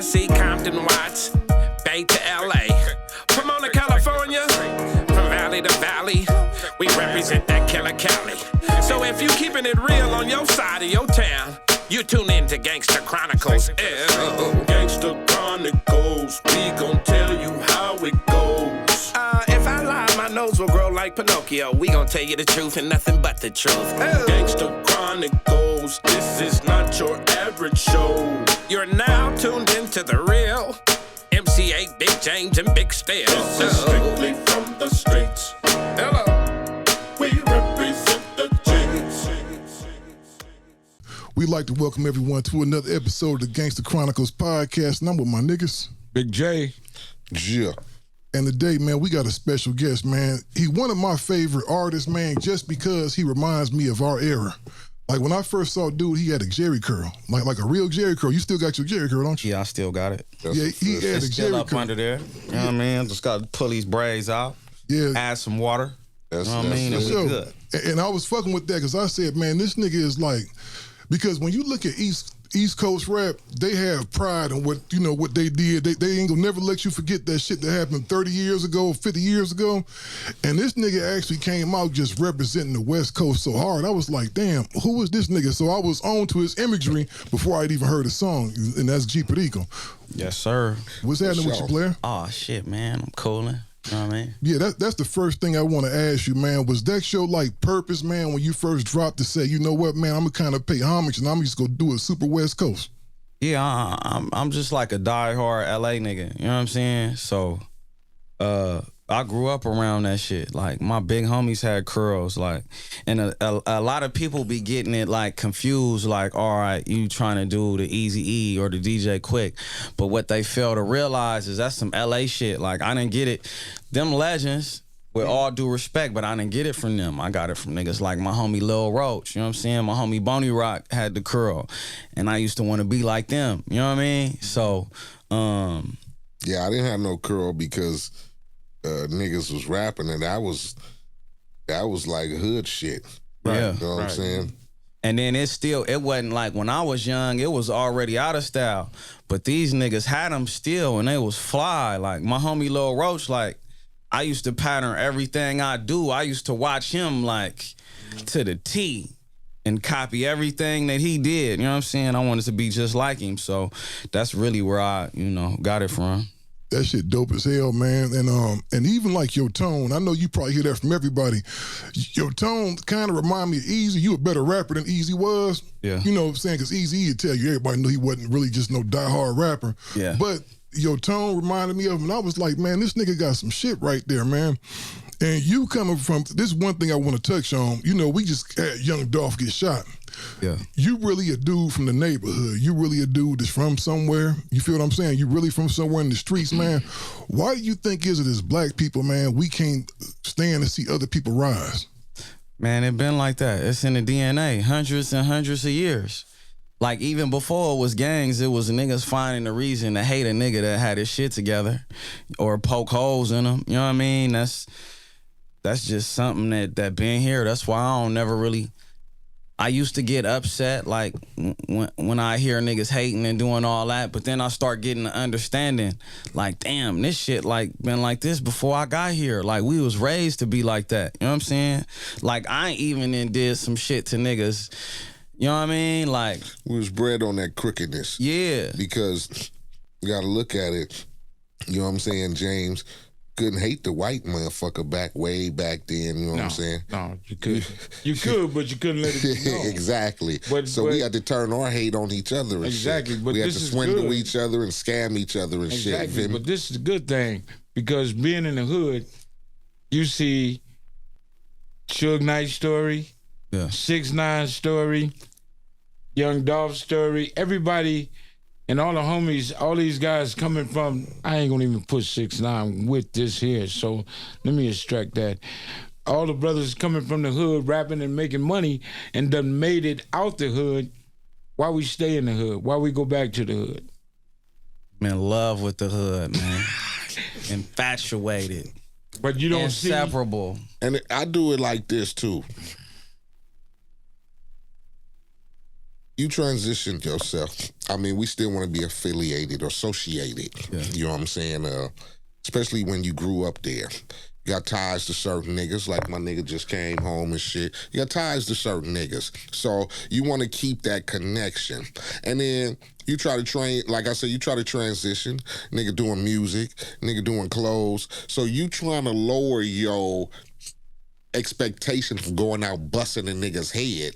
Tallahassee, Compton, Watts, Bay to LA. Pomona, California, from valley to valley, we represent that killer Cali. So if you keeping it real on your side of your town, you tune in to Gangster Chronicles. Gangster Chronicles, we gon' tell you how it goes. If I lie, my nose will grow like Pinocchio. We gon' tell you the truth and nothing but the truth. Gangster Chronicles, this is not your average show. You're now tuned into the real MC8, Big James, and Big Stairs. This is strictly from the streets. Hello. We represent the James. We'd like to welcome everyone to another episode of the Gangster Chronicles podcast, and I'm with my niggas. Big J. Yeah. And today, man, we got a special guest, man. He one of my favorite artists, man, just because he reminds me of our era. Like, when I first saw dude, he had a Jerry curl, like a real Jerry curl. You still got your Jerry curl, don't you? Yeah, I still got it. Yeah, he had a It's still Jerry up curl. under there. You know what I mean? Just got to pull these braids out. Yeah. Add some water. You know what I mean? And we So, good. and I was fucking with that because I said, man, this nigga is like, because when you look at East Coast rap, they have pride in what they did. They ain't gonna never let you forget that shit that happened 30 years ago, 50 years ago. And this nigga actually came out just representing the West Coast so hard. I was like, damn, who is this nigga? So I was on to his imagery before I'd even heard a song, and that's G.Perico. Yes, sir. What's happening with you, player? Oh, shit, man. I'm cooling. You know what I mean? Yeah, that's the first thing I want to ask you, man. Was that show like purpose, man, when you first dropped to say, you know what, man, I'm gonna kind of pay homage and I'm just gonna do it super West Coast? Yeah, I'm just like a diehard LA nigga. You know what I'm saying? So, I grew up around that shit. Like, my big homies had curls, like, and a lot of people be getting it like confused, like, all right, you trying to do the Eazy-E or the DJ Quick, but what they fail to realize is that's some LA shit. Like, I didn't get it, them legends, with all due respect, but I didn't get it from them. I got it from niggas like my homie Lil Roach, you know what I'm saying? My homie Boney Rock had the curl, and I used to want to be like them, you know what I mean? So, yeah, I didn't have no curl because niggas was rapping, and that was like hood shit. Yeah. You know what I'm saying? And then it wasn't like when I was young, it was already out of style. But these niggas had them still, and they was fly. Like, my homie Lil Roach, like, I used to pattern everything I do. I used to watch him, like, to the T and copy everything that he did. You know what I'm saying? I wanted to be just like him. So that's really where I, got it from. That shit dope as hell, man. And even like your tone, I know you probably hear that from everybody. Your tone kind of remind me of Eazy. You a better rapper than Eazy was. Yeah. You know what I'm saying? Because Eazy would tell you, everybody knew he wasn't really just no diehard rapper. Yeah. But your tone reminded me of him, and I was like, man, this nigga got some shit right there, man. And you coming from, this is one thing I want to touch on. You know, we just had Young Dolph get shot. Yeah. You really a dude from the neighborhood. You really a dude that's from somewhere. You feel what I'm saying? You really from somewhere in the streets, man. Why do you think is it as black people, man, we can't stand to see other people rise? Man, it been like that. It's in the DNA. Hundreds and hundreds of years. Like, even before it was gangs, it was niggas finding a reason to hate a nigga that had his shit together or poke holes in them. You know what I mean? That's just something that been here. That's why I don't never really... I used to get upset, like, when I hear niggas hating and doing all that, but then I start getting the understanding, like, damn, this shit, like, been like this before I got here. Like, we was raised to be like that. You know what I'm saying? Like, I even did some shit to niggas. You know what I mean? Like, We was bred on that crookedness. yeah. Because you got to look at it. You know what I'm saying, James? Couldn't hate the white motherfucker way back then. You know what I'm saying? No, you could. You could, but you couldn't let it be known. Exactly. But we had to turn our hate on each other and Exactly, shit. but we had this to is swindle good. each other and scam each other and shit. Exactly, Feel me? but this is a good thing because being in the hood, you see Suge Knight's story, Yeah. 6ix9ine story, Young Dolph story, everybody and all the homies, all these guys coming from, I ain't gonna even put 6ix9ine with this here, so let me extract that. All the brothers coming from the hood, rapping and making money and done made it out the hood. Why we stay in the hood? Why we go back to the hood? I'm in love with the hood, man. Infatuated. But you don't see... Inseparable. And I do it like this too. you transitioned yourself. I mean, we still want to be affiliated or associated. Yeah. You know what I'm saying? Especially when you grew up there. You got ties to certain niggas, like my nigga just came home and shit. You got ties to certain niggas. So you want to keep that connection. And then you try to train, like I said, you try to transition. Nigga doing music, nigga doing clothes. So you trying to lower your expectation from going out busting a nigga's head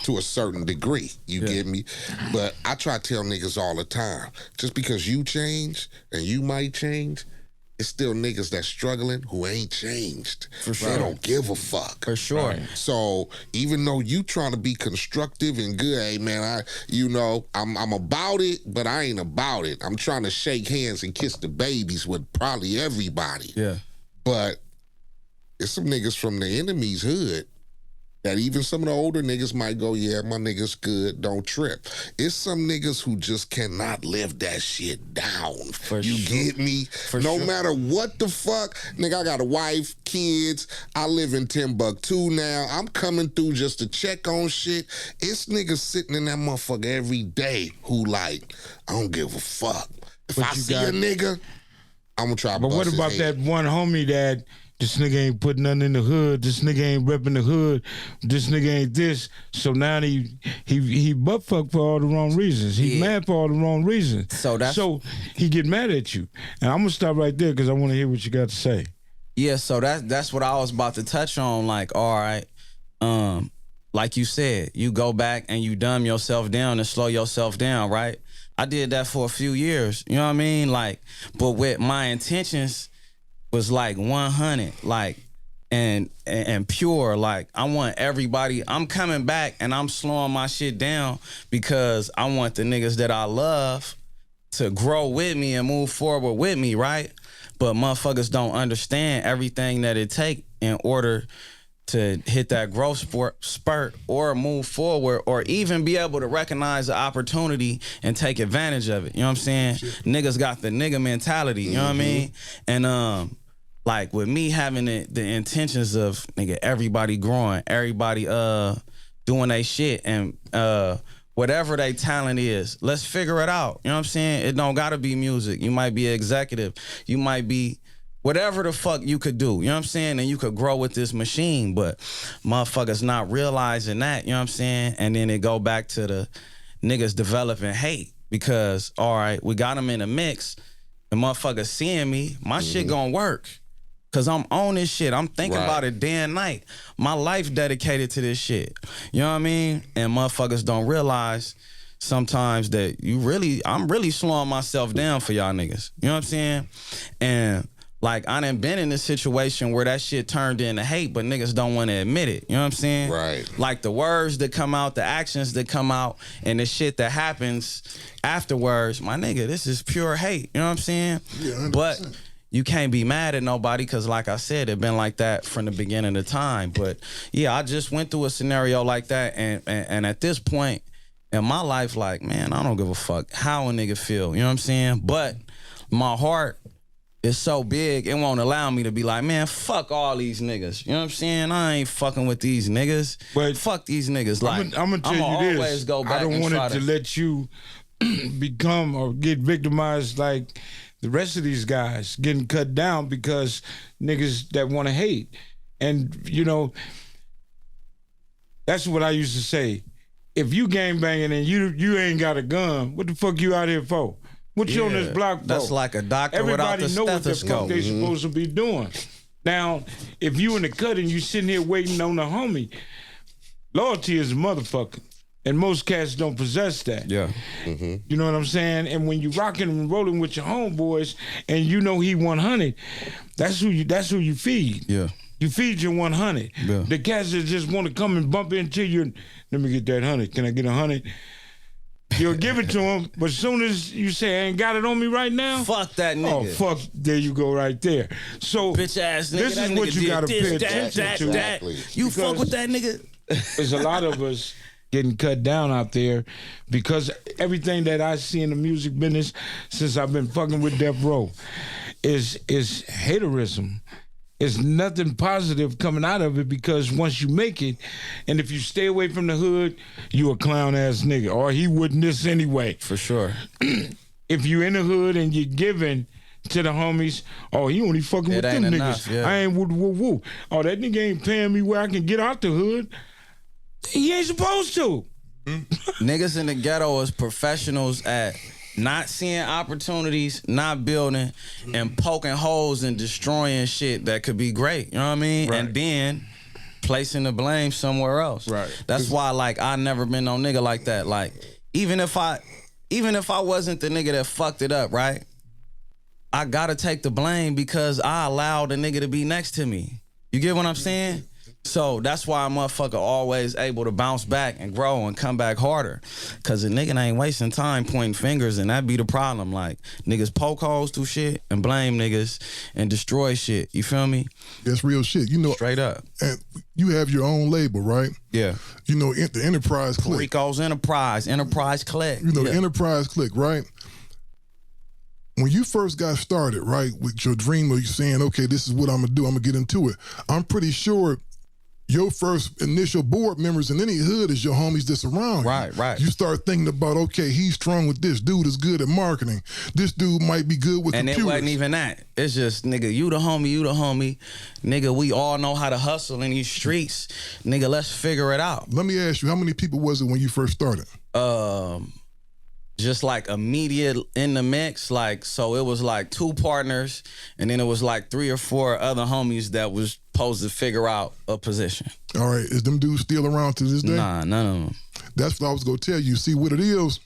to a certain degree. You get me? But I try to tell niggas all the time, just because you change and you might change, it's still niggas that's struggling who ain't changed. For sure. They don't give a fuck. For sure. Right. So even though you trying to be constructive and good, hey man, I'm about it, but I ain't about it. I'm trying to shake hands and kiss the babies with probably everybody. Yeah. But it's some niggas from the enemy's hood that even some of the older niggas might go, yeah, my nigga's good, don't trip. It's some niggas who just cannot live that shit down. You get me? No matter what the fuck, nigga, I got a wife, kids, I live in Timbuktu now. I'm coming through just to check on shit. It's niggas sitting in that motherfucker every day who like, I don't give a fuck. If I see a nigga, I'm gonna try to bust But what about his head. that one homie that this nigga ain't putting nothing in the hood, this nigga ain't repping the hood, this nigga ain't this, so now he butt fuck for all the wrong reasons. He mad for all the wrong reasons. So he get mad at you. And I'm gonna stop right there because I want to hear what you got to say. Yeah, so that's what I was about to touch on. Like, all right, like you said, you go back and you dumb yourself down and slow yourself down, right? I did that for a few years, you know what I mean? Like, but with my intentions was like 100, like, and pure. Like, I want everybody, I'm coming back and I'm slowing my shit down because I want the niggas that I love to grow with me and move forward with me, right? But motherfuckers don't understand everything that it take in order to hit that growth spurt or move forward or even be able to recognize the opportunity and take advantage of it. You know what I'm saying? Niggas got the nigga mentality, you know what I mean? And like with me having the intentions of nigga everybody growing, everybody doing they shit and whatever they talent is, let's figure it out. You know what I'm saying? It don't gotta be music. You might be an executive. You might be whatever the fuck you could do, you know what I'm saying? And you could grow with this machine, but motherfuckers not realizing that, you know what I'm saying? And then it go back to the niggas developing hate because, all right, we got them in a mix, and motherfuckers seeing me, my shit gonna work. Cause I'm on this shit. I'm thinking about it day and night. My life dedicated to this shit. You know what I mean? And motherfuckers don't realize sometimes that I'm really slowing myself down for y'all niggas. You know what I'm saying? And like, I done been in this situation where that shit turned into hate, but niggas don't want to admit it. You know what I'm saying? Right. Like the words that come out, the actions that come out, and the shit that happens afterwards, my nigga, this is pure hate. You know what I'm saying? Yeah, 100%. But you can't be mad at nobody because, like I said, it been like that from the beginning of time. But yeah, I just went through a scenario like that, and at this point in my life, like, man, I don't give a fuck how a nigga feel. You know what I'm saying? But my heart is so big, it won't allow me to be like, man, fuck all these niggas. You know what I'm saying? I ain't fucking with these niggas. But fuck these niggas. Like, I'm gonna tell you always this. Go back I don't want it to let you become or get victimized like the rest of these guys getting cut down because niggas that want to hate. And, you know, that's what I used to say. If you gangbanging and you ain't got a gun, what the fuck you out here for? What you on this block for? That's like a doctor without the Everybody know what the stethoscope. fuck they supposed to be doing. Now, if you in the cut and you sitting here waiting on the homie, loyalty is a motherfucker. And most cats don't possess that. Yeah. You know what I'm saying? And when you rocking and rolling with your homeboys and you know he 100, that's who you feed. Yeah. You feed your 100. Yeah. The cats that just want to come and bump into you, let me get that 100. Can I get 100? You'll give it to him, but as soon as you say, I ain't got it on me right now. Fuck that nigga. Oh, fuck, there you go right there. So, bitch ass nigga. This is what you got to pay attention to. Exactly. You fuck with that nigga? There's a lot of us getting cut down out there because everything that I see in the music business since I've been fucking with Death Row is haterism. it's nothing positive coming out of it, because once you make it, and if you stay away from the hood, you a clown ass nigga, or he wouldn't this anyway. For sure. If you in the hood and you're giving to the homies, oh, he only fucking It with them ain't niggas. enough, yeah. I ain't woo. Oh, that nigga ain't paying me where I can get out the hood. He ain't supposed to. Niggas in the ghetto is professionals at not seeing opportunities, not building, and poking holes and destroying shit that could be great. You know what I mean? Right. And then placing the blame somewhere else. Right. That's why, like, I never been no nigga like that. Like, even if I wasn't the nigga that fucked it up, right? I gotta take the blame because I allowed the nigga to be next to me. You get what I'm saying? So that's why a motherfucker always able to bounce back and grow and come back harder. Cause a nigga ain't wasting time pointing fingers, and that be the problem. Like, niggas poke holes through shit and blame niggas and destroy shit. You feel me? That's real shit. You know, Straight up. and you have your own label, right? Yeah. You know, the Enterprise Click. Rico's Enterprise Click. You know, Yeah. the Enterprise Click, right? When you first got started, right, with your dream of you saying, okay, this is what I'm gonna do, I'm gonna get into it. I'm pretty sure your first initial board members in any hood is your homies that's around you. Right. You start thinking about, okay, he's strong with this. Dude is good at marketing. This dude might be good with And computers. it wasn't even that. It's just, nigga, you the homie. Nigga, we all know how to hustle in these streets. Nigga, let's figure it out. Let me ask you, how many people was it when you first started? Just like immediate in the mix. Like, so it was like 2 partners, and then it was like 3 or 4 other homies that was supposed to figure out a position. All right, is them dudes still around to this day? Nah, none of them. That's what I was gonna tell you. See what it is?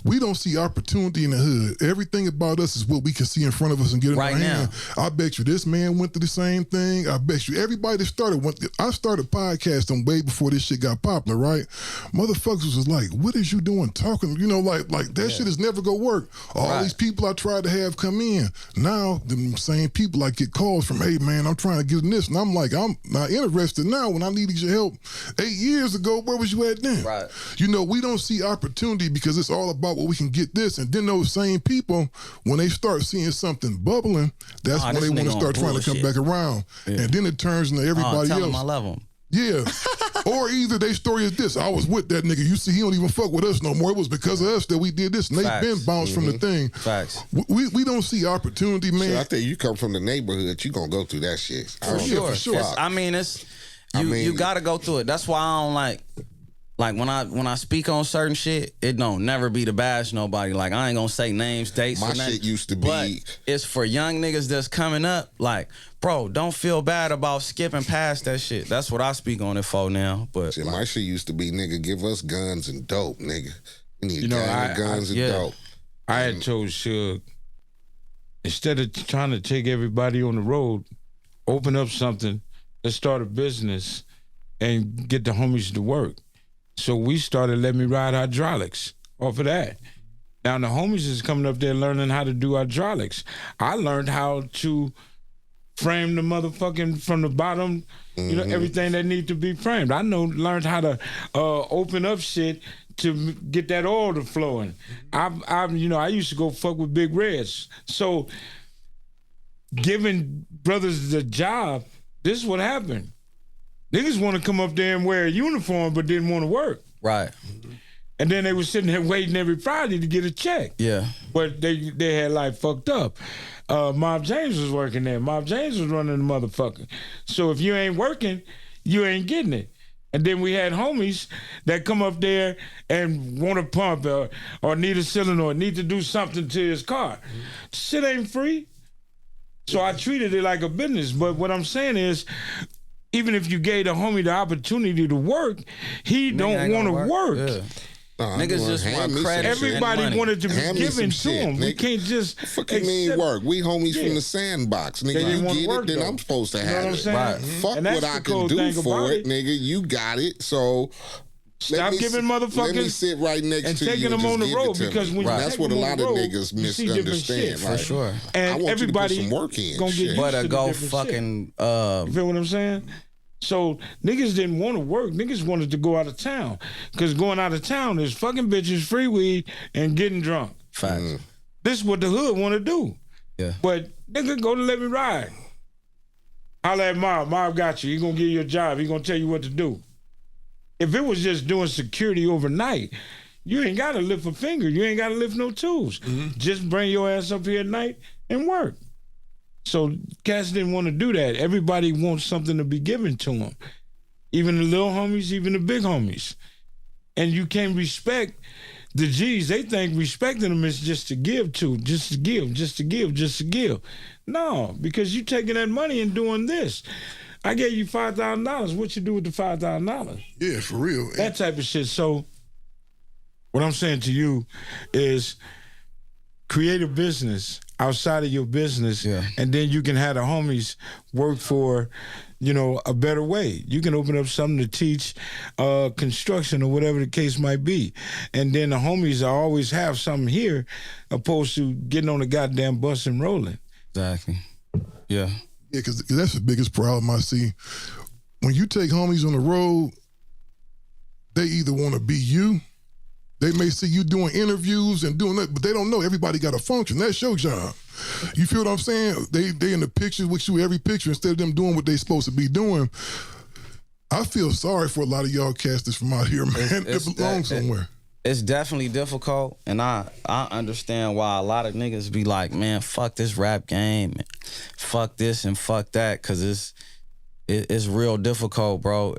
We don't see opportunity in the hood. Everything about us is what we can see in front of us and get in Right our now. hand. I bet you this man went through the same thing. I bet you everybody that started I started podcasting way before this shit got popular, right? Motherfuckers was like, what is you doing talking? You know, like that shit is never gonna work. All these people I tried to have come in. Now, them same people I get calls from, hey man, I'm trying to get in this. And I'm like, I'm not interested now when I needed your help 8 years ago. Where was you at then? Right. You know, we don't see opportunity because it's all about what we can get this. And then those same people, when they start seeing something bubbling, that's when this they want to nigga start on trying to come bullshit. back around. Yeah. And then it turns into everybody Tell else. them I love them. Yeah. Or either their story is this: I was with that nigga. You see, he don't even fuck with us no more. It was because of us that we did this. And Facts. they've been bounced from the thing. Facts. We don't see opportunity, man. So I think you come from the neighborhood, you gonna go through that shit. I don't give a for sure. fuck. I mean, you gotta go through it. That's why I don't like when I speak on certain shit, it don't never be to bash nobody. Like, I ain't gonna say names, dates. My or nothing, shit used to be- but it's for young niggas that's coming up. Like, bro, don't feel bad about skipping past that shit. That's what I speak on it for now. But Shit, my shit used to be, nigga, give us guns and dope, nigga. We need You know, gang of guns and yeah. dope. I had told Suge, instead of trying to take everybody on the road, open up something, let's start a business and get the homies to work. So we started Let Me Ride Hydraulics off of that. Now the homies is coming up there learning how to do hydraulics. I learned how to frame the motherfucking from the bottom, you know, everything that need to be framed. Learned how to open up shit to get that oil to flowing. I used to go fuck with Big Reds. So giving brothers the job, this is what happened. Niggas want to come up there and wear a uniform but didn't want to work. right, And then they were sitting there waiting every Friday to get a check. yeah, But they had like fucked up. Mob James was working there. Mob James was running the motherfucker. So if you ain't working, you ain't getting it. And then we had homies that come up there and want to pump or need a cylinder or need to do something to his car. Shit ain't free. So I treated it like a business. But what I'm saying is, even if you gave the homie the opportunity to work, he don't ain't want to gonna work. Yeah. Nah, Niggas I'm just hand want me some credit. shit. Everybody money. wanted to be Hand me given some to shit, him. We nigga. can't just Fuck you mean accept- work? We homies Yeah. from the sandbox, nigga. They didn't You want get work, it, then though. I'm supposed to You know have what I'm it. saying? Right. Fuck And that's what I the can cool do thing for about it, nigga. You got it. So Stop giving let me motherfuckers sit right next and to you taking and them just on the give road, it to because me. when you That's take what a them on lot the of road, niggas you see different misunderstand. shit. Like, for sure. And I want you to put everybody some work in. gonna get Shit. used But to the go different fucking You feel what I'm saying? So niggas didn't want to work. Niggas wanted to go out of town, because going out of town is fucking bitches, free weed, and getting drunk. facts. This is what the hood want to do. Yeah. But nigga, go to Let Me Ride. Holla at Mob. Mob got you. He gonna give you a job. He gonna tell you what to do. If it was just doing security overnight, you ain't gotta lift a finger. You ain't gotta lift no tools. Just bring your ass up here at night and work. So cats didn't want to do that. Everybody wants something to be given to them. Even the little homies, even the big homies. And you can't respect the G's. They think respecting them is just to give to, just to give, just to give, just to give. No, because you taking that money and doing this. I gave you $5,000. What you do with the $5,000? Yeah, for real. That type of shit. So what I'm saying to you is create a business outside of your business, and then you can have the homies work for, you know, a better way. You can open up something to teach construction or whatever the case might be. And then the homies always have something here opposed to getting on the goddamn bus and rolling. Exactly. Yeah. Yeah, because that's the biggest problem I see. When you take homies on the road, they either want to be you. They may see you doing interviews and doing that, but they don't know everybody got a function. That's your job. You feel what I'm saying? They in the pictures with you, every picture, instead of them doing what they supposed to be doing. I feel sorry for a lot of y'all casters from out here, man. It belongs somewhere. It's definitely difficult, and I understand why a lot of niggas be like, man, fuck this rap game, fuck this and fuck that, because it's real difficult, bro.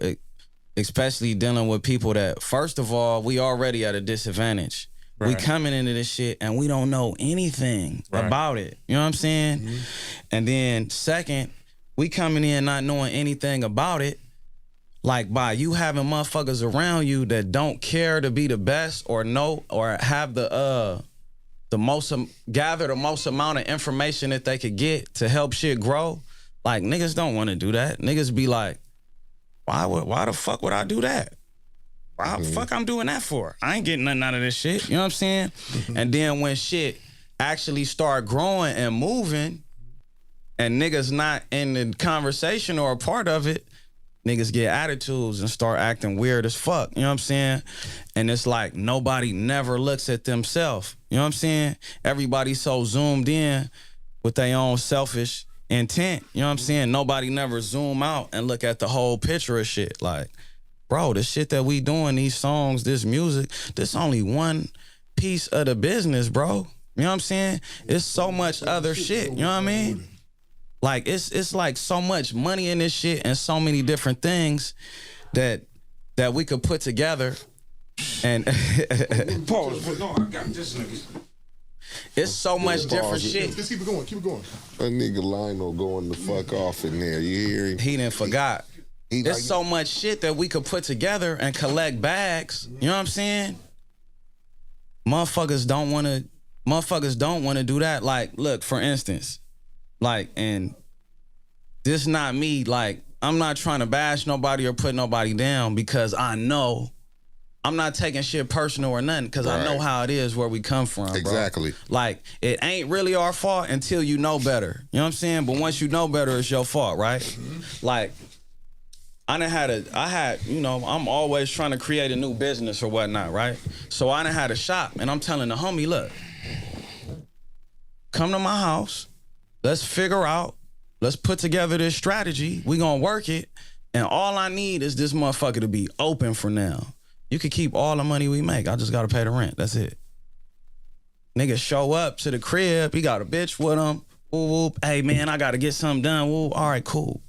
Especially dealing with people that, first of all, we already at a disadvantage. Right. We coming into this shit and we don't know anything about it. You know what I'm saying? And then second, we coming in not knowing anything about it. Like by you having motherfuckers around you that don't care to be the best or know or have the most gather the most amount of information that they could get to help shit grow. Like niggas don't want to do that. Niggas be like, why the fuck would I do that? Why the fuck I'm doing that for? I ain't getting nothing out of this shit. You know what I'm saying? And then when shit actually start growing and moving and niggas not in the conversation or a part of it, niggas get attitudes and start acting weird as fuck. You know what I'm saying? And it's like nobody never looks at themselves. You know what I'm saying? Everybody's so zoomed in with their own selfish intent. You know what I'm saying? Nobody never zoom out and look at the whole picture of shit. Like, bro, the shit that we doing, these songs, this music, this only one piece of the business, bro. You know what I'm saying? It's so much other shit. You know what I mean? Like, it's like so much money in this shit and so many different things that we could put together. And pause. No, I got this nigga. It's so much different shit. Just keep it going. Keep it going. That nigga Lionel going the fuck off in there. You hear him? He done forgot. There's so much shit that we could put together and collect bags. You know what I'm saying? Motherfuckers don't want to do that. Like, look, for instance, like, and this not me, like, I'm not trying to bash nobody or put nobody down because I know I'm not taking shit personal or nothing because I know how it is where we come from, exactly. Bro. Like, it ain't really our fault until you know better. You know what I'm saying? But once you know better, it's your fault, right? Like, I'm always trying to create a new business or whatnot, right? So I done had a shop, and I'm telling the homie, look, come to my house, let's figure out, let's put together this strategy, we gonna work it, and all I need is this motherfucker to be open for now. You can keep all the money we make. I just gotta pay the rent. That's it. Nigga show up to the crib. He got a bitch with him. Woo, woo. Hey, man, I gotta get something done. Woo. All right, cool.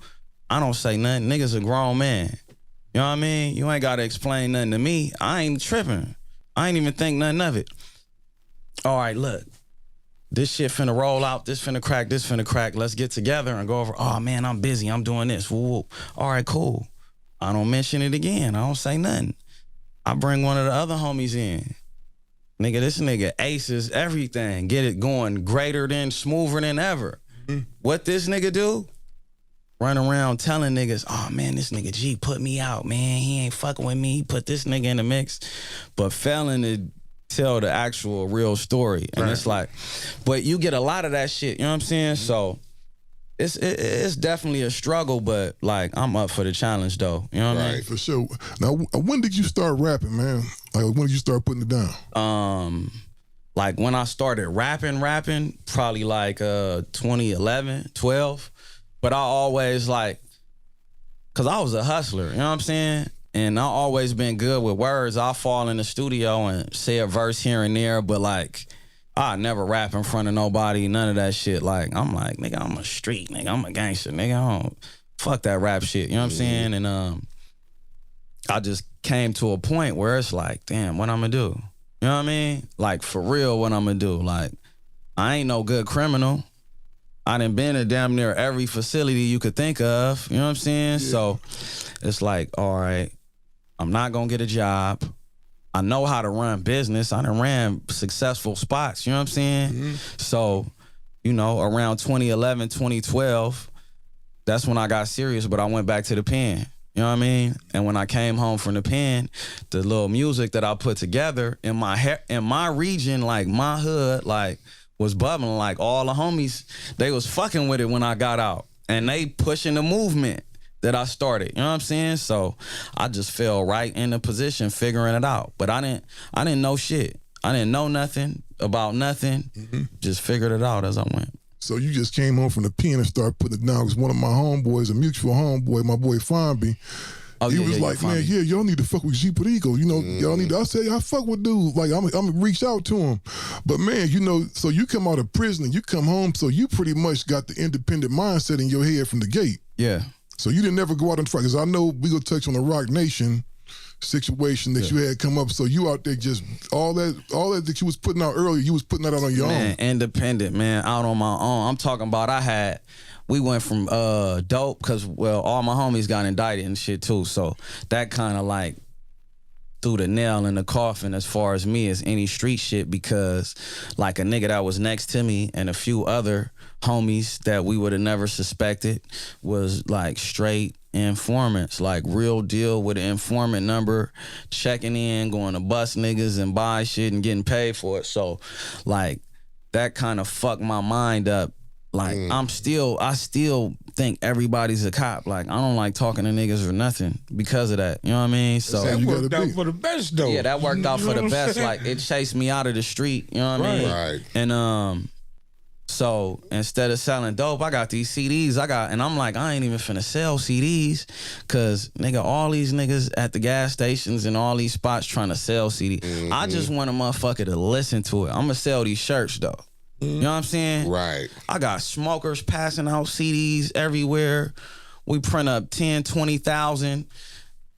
I don't say nothing. Nigga's a grown man. You know what I mean? You ain't gotta explain nothing to me. I ain't tripping. I ain't even think nothing of it. All right, look. This shit finna roll out. This finna crack. This finna crack. Let's get together and go over. Oh, man, I'm busy. I'm doing this. Woo, woo. All right, cool. I don't mention it again. I don't say nothing. I bring one of the other homies in. Nigga, this nigga aces everything. Get it going greater than, smoother than ever. What this nigga do? Run around telling niggas, oh man, this nigga G put me out, man. He ain't fucking with me. He put this nigga in the mix. But failing to tell the actual real story. And it's like, but you get a lot of that shit, you know what I'm saying? So it's definitely a struggle, but like I'm up for the challenge though. You know what I mean? For sure. Now, when did you start rapping, man? Like when did you start putting it down? Like when I started rapping, probably like 2011, 12. But I always like, cause I was a hustler, you know what I'm saying? And I always been good with words. I'll fall in the studio and say a verse here and there, but like, I never rap in front of nobody, none of that shit. Like, I'm like, nigga, I'm a street nigga, I'm a gangster, nigga. I don't fuck that rap shit, you know what I'm saying? And I just came to a point where it's like, damn, what I'm gonna do? You know what I mean? Like, for real, what I'm gonna do? Like, I ain't no good criminal. I done been to damn near every facility you could think of, you know what I'm saying? Yeah. So it's like, all right, I'm not gonna get a job. I know how to run business. I done ran successful spots, you know what I'm saying? So, you know, around 2011, 2012, that's when I got serious, but I went back to the pen. You know what I mean? And when I came home from the pen, the little music that I put together in my region, like my hood, like was bubbling. Like all the homies, they was fucking with it when I got out, and they pushing the movement that I started. You know what I'm saying? So I just fell right in the position, figuring it out. But I didn't know shit. I didn't know nothing about nothing. Just figured it out as I went. So you just came home from the pen and started putting it down, because one of my homeboys, a mutual homeboy, my boy Fonby, he was like, man, y'all need to fuck with G.Perico. You know, y'all need to, I said, I fuck with dude. Like, I'm gonna reach out to him. But man, you know, so you come out of prison and you come home, so you pretty much got the independent mindset in your head from the gate. Yeah. So you didn't never go out and try, because I know we gonna touch on the Roc Nation situation that you had come up. So you out there just all that you was putting out earlier, you was putting that out on your own. Independent, man, out on my own. I'm talking about we went from dope, because all my homies got indicted and shit too. So that kind of like threw the nail in the coffin as far as me as any street shit, because like a nigga that was next to me and a few other homies that we would have never suspected was like straight informants, like real deal with an informant number, checking in, going to bust niggas and buy shit and getting paid for it. So like that kind of fucked my mind up. Like I still think everybody's a cop. Like I don't like talking to niggas or nothing because of that. You know what I mean? So that worked out for the best though. Yeah, that worked out for the best. Like it chased me out of the street. You know what I mean? Right. And so instead of selling dope, I got these CDs. And I'm like, I ain't even finna sell CDs, cause nigga, all these niggas at the gas stations and all these spots trying to sell CDs. I just want a motherfucker to listen to it. I'm gonna sell these shirts though. You know what I'm saying? Right. I got smokers passing out CDs everywhere. We print up 10, 20,000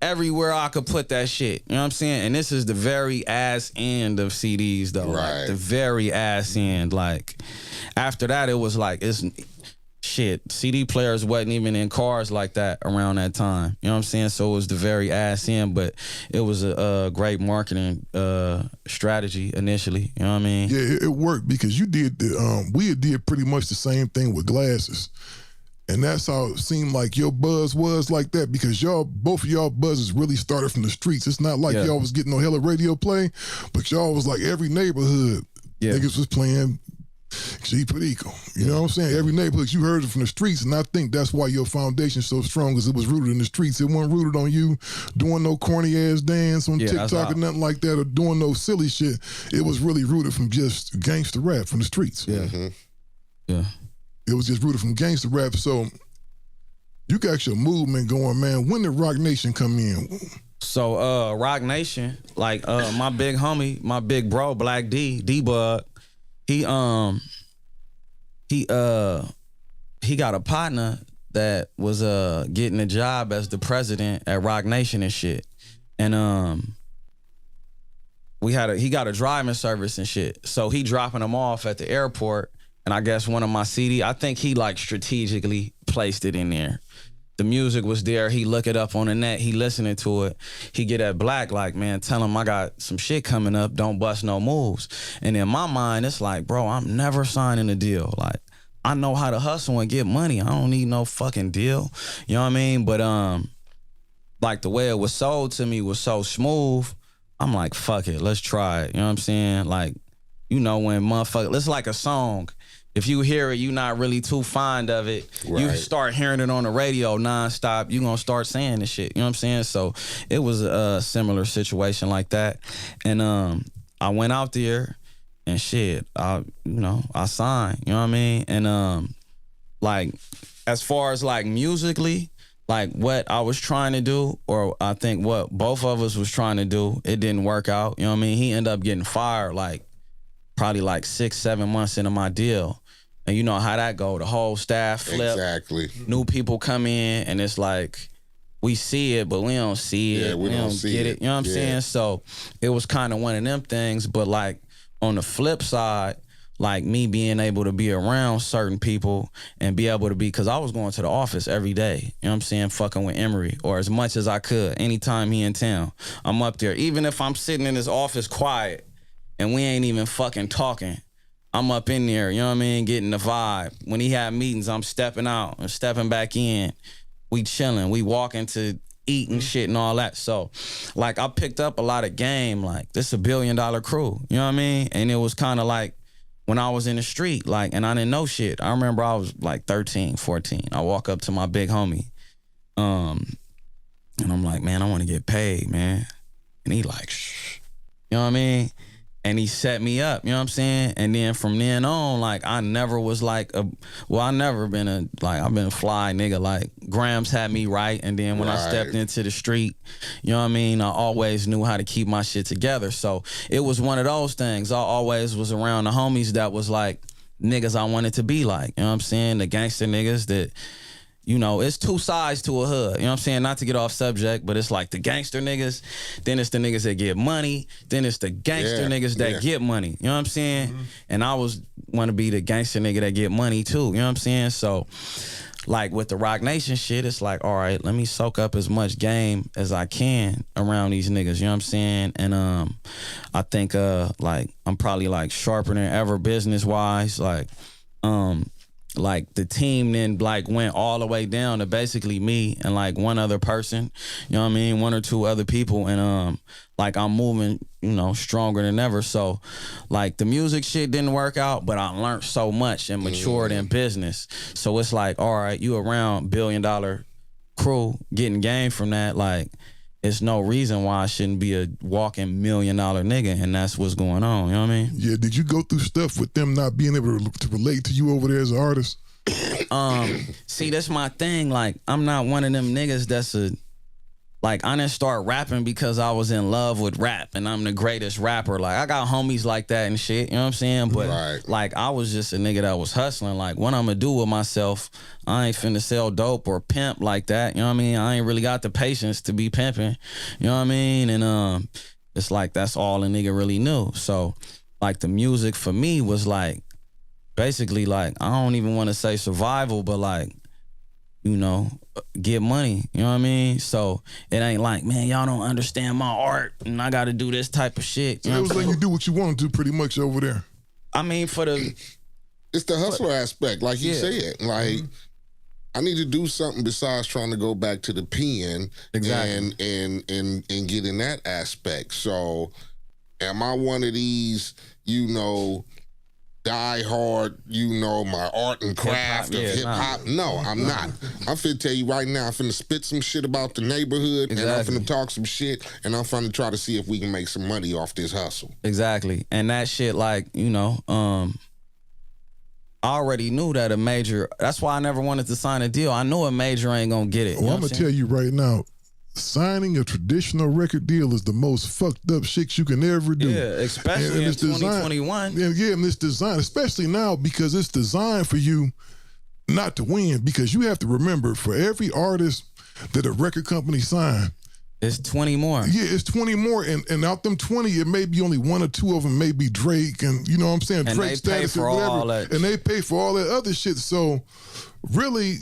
everywhere I could put that shit. You know what I'm saying? And this is the very ass end of CDs though. Right. Like the very ass end. Like after that, it was like, it's shit. CD players wasn't even in cars like that around that time. You know what I'm saying? So it was the very ass end, but it was a great marketing strategy initially. You know what I mean? Yeah, it worked, because you did we did pretty much the same thing with glasses. And that's how it seemed like your buzz was like that, because both of y'all buzzes really started from the streets. It's not like y'all was getting no hella radio play, but y'all was like every neighborhood niggas was playing G.Perico. You know what I'm saying? Every neighborhood, you heard it from the streets, and I think that's why your foundation's so strong, because it was rooted in the streets. It wasn't rooted on you doing no corny ass dance on TikTok or nothing like that, or doing no silly shit. It was really rooted from just gangster rap from the streets. Yeah. Yeah. It was just rooted from gangster rap. So you got your movement going, man. When did Roc Nation come in? So Roc Nation, like my big homie, my big bro, Black D-Bug, he got a partner that was getting a job as the president at Roc Nation and shit. And he got a driving service and shit. So he dropping them off at the airport, and I guess one of my I think he like strategically placed it in there. The music was there. He look it up on the net. He listening to it. He get at Black like, man, tell him I got some shit coming up. Don't bust no moves. And in my mind, it's like, bro, I'm never signing a deal. Like, I know how to hustle and get money. I don't need no fucking deal. You know what I mean? But like the way it was sold to me was so smooth. I'm like, fuck it, let's try it. You know what I'm saying? Like, you know, when motherfucker, it's like a song. If you hear it, you're not really too fond of it. Right. You start hearing it on the radio nonstop, you're going to start saying this shit. You know what I'm saying? So it was a similar situation like that. And I went out there and shit, I signed. You know what I mean? And like, as far as like musically, like what I was trying to do, or I think what both of us was trying to do, it didn't work out. You know what I mean? He ended up getting fired like probably like 6-7 months into my deal. And you know how that go. The whole staff flip. Exactly. New people come in and it's like, we see it, but we don't see it. Yeah, we don't see get it. it. You know what I'm saying? So it was kind of one of them things. But like on the flip side, like me being able to be around certain people and be able to be, because I was going to the office every day, you know what I'm saying, fucking with Emery, or as much as I could, anytime he in town. I'm up there. Even if I'm sitting in his office quiet and we ain't even fucking talking, I'm up in there, you know what I mean, getting the vibe. When he had meetings, I'm stepping out and stepping back in. We chilling, we walking to eat and shit and all that. So, like, I picked up a lot of game. Like, this is $1 billion crew, you know what I mean? And it was kind of like, when I was in the street, like, and I didn't know shit. I remember I was like 13, 14. I walk up to my big homie, and I'm like, man, I want to get paid, man. And he like, shh, you know what I mean? And he set me up, you know what I'm saying? And then from then on, like, I never was like I never been I've been a fly nigga. Like, Grams had me right. And then when I stepped into the street, you know what I mean? I always knew how to keep my shit together. So it was one of those things. I always was around the homies that was like niggas I wanted to be like, you know what I'm saying? The gangster niggas that, you know, it's two sides to a hood. You know what I'm saying? Not to get off subject, but it's like the gangster niggas, then it's the niggas that get money, then it's the gangster niggas that get money. You know what I'm saying? Mm-hmm. And I want to be the gangster nigga that get money too. You know what I'm saying? So, like with the Roc Nation shit, it's like, all right, let me soak up as much game as I can around these niggas. You know what I'm saying? And I think like I'm probably like sharper than ever business wise. Like the team then like went all the way down to basically me and like one other person, you know what I mean? One or two other people. And like I'm moving, you know, stronger than ever. So like the music shit didn't work out, but I learned so much and matured in business. So it's like, all right, you around $1 billion crew getting game from that. Like, it's no reason why I shouldn't be a walking $1 million nigga, and that's what's going on. You know what I mean? Yeah. Did you go through stuff with them not being able to relate to you over there as an artist? See, that's my thing. Like, I'm not one of them niggas that's like, I didn't start rapping because I was in love with rap and I'm the greatest rapper. Like, I got homies like that and shit, you know what I'm saying? But like, I was just a nigga that was hustling. Like, what I'm gonna do with myself, I ain't finna sell dope or pimp like that, you know what I mean? I ain't really got the patience to be pimping, you know what I mean? And it's like, that's all a nigga really knew. So like the music for me was like, basically like, I don't even want to say survival, but like, you know, get money, you know what I mean? So it ain't like, man, y'all don't understand my art and I got to do this type of shit. So it was letting you do what you want to do pretty much over there. I mean, it's the hustler aspect, like you said. Like, I need to do something besides trying to go back to the pen and get in that aspect. So am I one of these, you know, die hard, you know, my art and craft of hip-hop? No, I'm not. I'm finna tell you right now, I'm finna spit some shit about the neighborhood, and I'm finna talk some shit, and I'm finna try to see if we can make some money off this hustle. Exactly. And that shit, like, you know, I already knew that a major, that's why I never wanted to sign a deal. I knew a major ain't gonna get it. Well, I'm gonna tell you right now, signing a traditional record deal is the most fucked up shit you can ever do. Yeah, especially in 2021. And it's designed, especially now, because it's designed for you not to win. Because you have to remember, for every artist that a record company sign, it's 20 more. Yeah, it's 20 more. And out them 20, it may be only one or two of them may be Drake, and you know what I'm saying? And Drake status or whatever. And they pay for all that other shit. So really,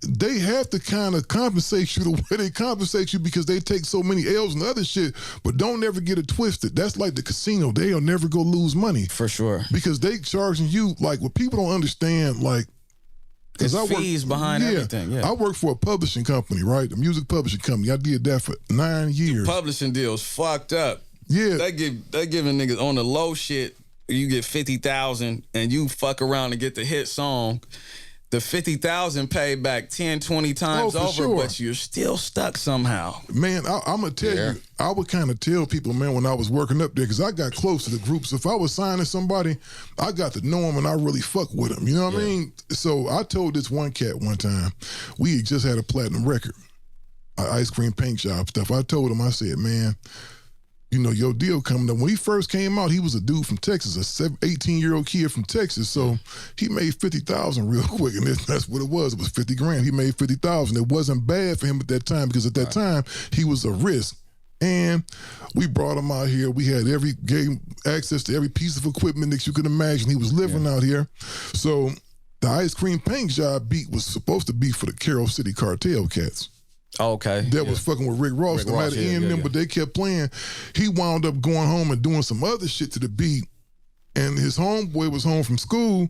they have to kind of compensate you the way they compensate you, because they take so many L's and other shit. But don't ever get it twisted. That's like the casino. They'll never go lose money. For sure. Because they charging you, like, what people don't understand, like, because I fees behind everything. Yeah. I work for a publishing company, right? A music publishing company. I did that for 9 years. The publishing deals fucked up. Yeah. They giving niggas on the low shit, you get 50,000 and you fuck around and get the hit song. the 50,000 paid back 10, 20 times over, sure. but you're still stuck somehow. Man, I'm going to tell you, I would kind of tell people, man, when I was working up there, because I got close to the groups. If I was signing somebody, I got to know them and I really fuck with them. You know what I mean? So I told this one cat one time, we had just had a platinum record, ice cream paint job stuff. I told him, I said, man, you know, your deal coming up. When he first came out, he was a dude from Texas, a 18-year-old kid from Texas. So he made 50,000 real quick, and that's what it was. It was 50 grand. He made 50,000. It wasn't bad for him at that time because at that time he was a risk. And we brought him out here. We had gave him access to every piece of equipment that you could imagine. He was living out here. So the ice cream paint job beat was supposed to be for the Carroll City Cartel cats. Okay. That was fucking with Rick Ross. They might have ended them, but they kept playing. He wound up going home and doing some other shit to the beat. And his homeboy was home from school,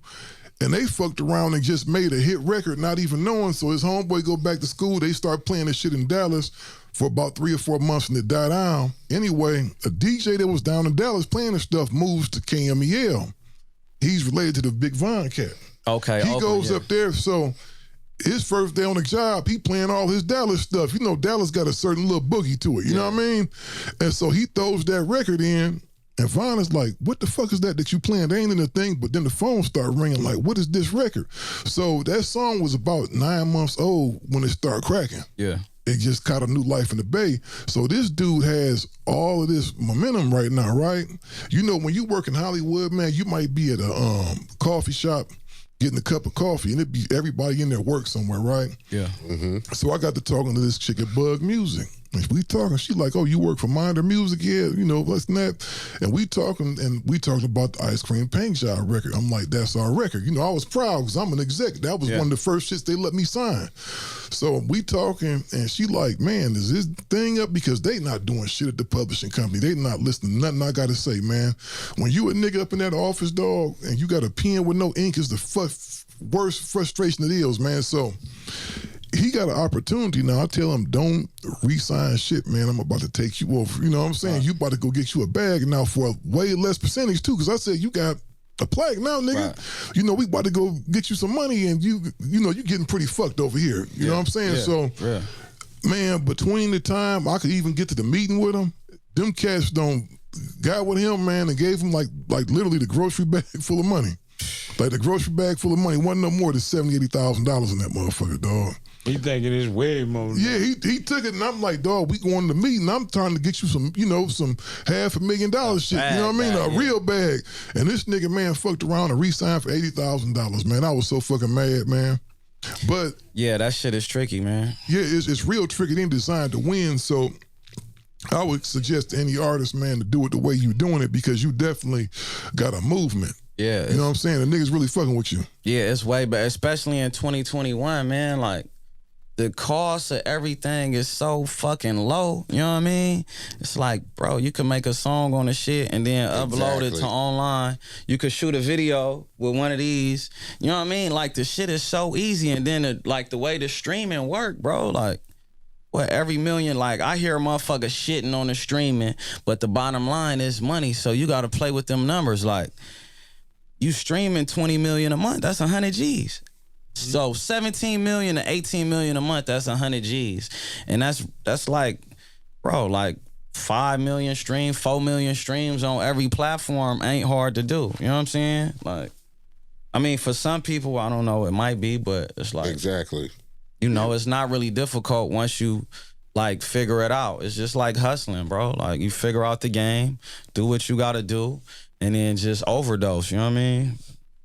and they fucked around and just made a hit record, not even knowing. So his homeboy go back to school. They start playing this shit in Dallas for about 3 or 4 months, and it died down. Anyway, a DJ that was down in Dallas playing this stuff moves to KMEL. He's related to the Big Von cat. Okay. He goes up there, so his first day on the job, he playing all his Dallas stuff. You know, Dallas got a certain little boogie to it. You know what I mean? And so he throws that record in, and Vaughn is like, what the fuck is that you playing? They ain't in the thing, but then the phone started ringing like, what is this record? So that song was about 9 months old when it started cracking. Yeah. It just caught a new life in the Bay. So this dude has all of this momentum right now, right? You know, when you work in Hollywood, man, you might be at a coffee shop getting a cup of coffee, and it'd be everybody in there work somewhere, right? Yeah. Mm-hmm. So I got to talking to this chick at Bug Music. And we talking, she like, oh, you work for Minder Music? Yeah, you know, what's that? And we talked about the Ice Cream Paint Job record. I'm like, that's our record. You know, I was proud because I'm an exec. That was one of the first shits they let me sign. So we talking, and she like, man, is this thing up? Because they not doing shit at the publishing company. They not listening to nothing I got to say, man. When you a nigga up in that office, dog, and you got a pen with no ink is the worst frustration it is, man. So he got an opportunity now. I tell him, don't re-sign shit, man. I'm about to take you over. You know what I'm saying? You about to go get you a bag now for a way less percentage too, because I said you got a plaque now, nigga. Right. You know, we about to go get you some money, and you know, you getting pretty fucked over here. You know what I'm saying? So, man, between the time I could even get to the meeting with him, them cats got with him, man, and gave him like literally the grocery bag full of money. Like the grocery bag full of money wasn't no more than $70,000, $80,000 in that motherfucker, dog. He thinking it's way more. Yeah, he took it, and I'm like, dog, we going to the meeting. I'm trying to get you some, you know, some $500,000 shit. You know what I mean? A real bag. And this nigga, man, fucked around and re-signed for $80,000, man. I was so fucking mad, man. But yeah, that shit is tricky, man. Yeah, it's real tricky. They ain't designed to win, so I would suggest to any artist, man, to do it the way you doing it, because you definitely got a movement. Yeah. You know what I'm saying? The niggas really fucking with you. Yeah, it's way better, especially in 2021, man. Like, the cost of everything is so fucking low. You know what I mean? It's like, bro, you can make a song on the shit and then upload it to online. You could shoot a video with one of these. You know what I mean? Like, the shit is so easy. And then, like, the way the streaming work, bro, like, what, every million, like, I hear a motherfucker shitting on the streaming, but the bottom line is money, so you got to play with them numbers. Like, you streaming 20 million a month, that's 100 G's. So 17 million to 18 million a month, that's 100 G's. And that's like, bro, like 5 million streams, 4 million streams on every platform ain't hard to do. You know what I'm saying? Like, I mean, for some people, I don't know, it might be, but it's like, exactly. You know, it's not really difficult once you like figure it out. It's just like hustling, bro. Like, you figure out the game, do what you gotta do, and then just overdose, you know what I mean?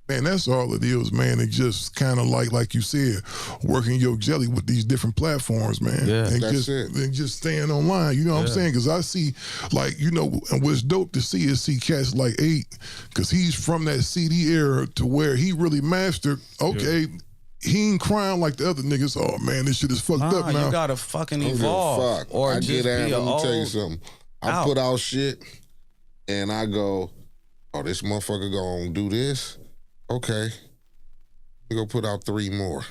Man, that's all it is, man. It just kind of like you said, working your jelly with these different platforms, man. Yeah, and that's just staying online. You know what I'm saying? Because I see, like, you know, and what's dope to see is cats like 8, because he's from that CD era to where he really mastered, okay, he ain't crying like the other niggas. Oh, man, this shit is fucked up now. You gotta fucking evolve. Or I just get be out, let me tell you old something. I put out shit, and I go, oh, this motherfucker gonna do this? Okay, we gonna put out 3 more.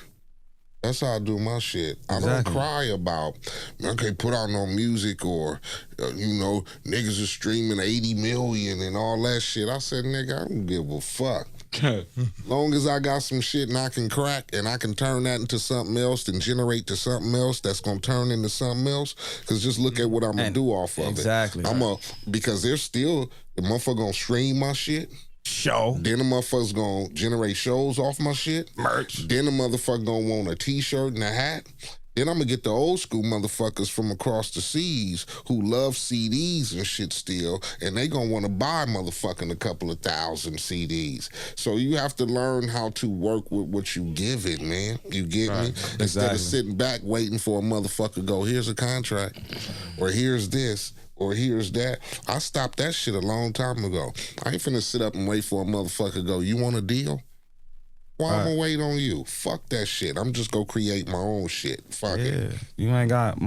That's how I do my shit. I don't cry about, man, I can't put out no music, or, you know, niggas are streaming 80 million and all that shit. I said, nigga, I don't give a fuck. Long as I got some shit and I can crack and I can turn that into something else and generate to something else that's gonna turn into something else. Cause just look at what I'm gonna do off of exactly. it. Because there's still the motherfucker gonna stream my shit. Show. Then the motherfucker's gonna generate shows off my shit. Merch. Then the motherfucker gonna want a t-shirt and a hat. Then I'm gonna get the old school motherfuckers from across the seas who love CDs and shit still, and they gonna wanna buy motherfucking a couple of thousand CDs. So you have to learn how to work with what you give it, man. You get me? Instead of sitting back waiting for a motherfucker go, here's a contract, or here's this, or here's that. I stopped that shit a long time ago. I ain't finna sit up and wait for a motherfucker to go, you want a deal? Why I'm gonna wait on you? Fuck that shit. I'm just gonna create my own shit. Fuck it. You ain't got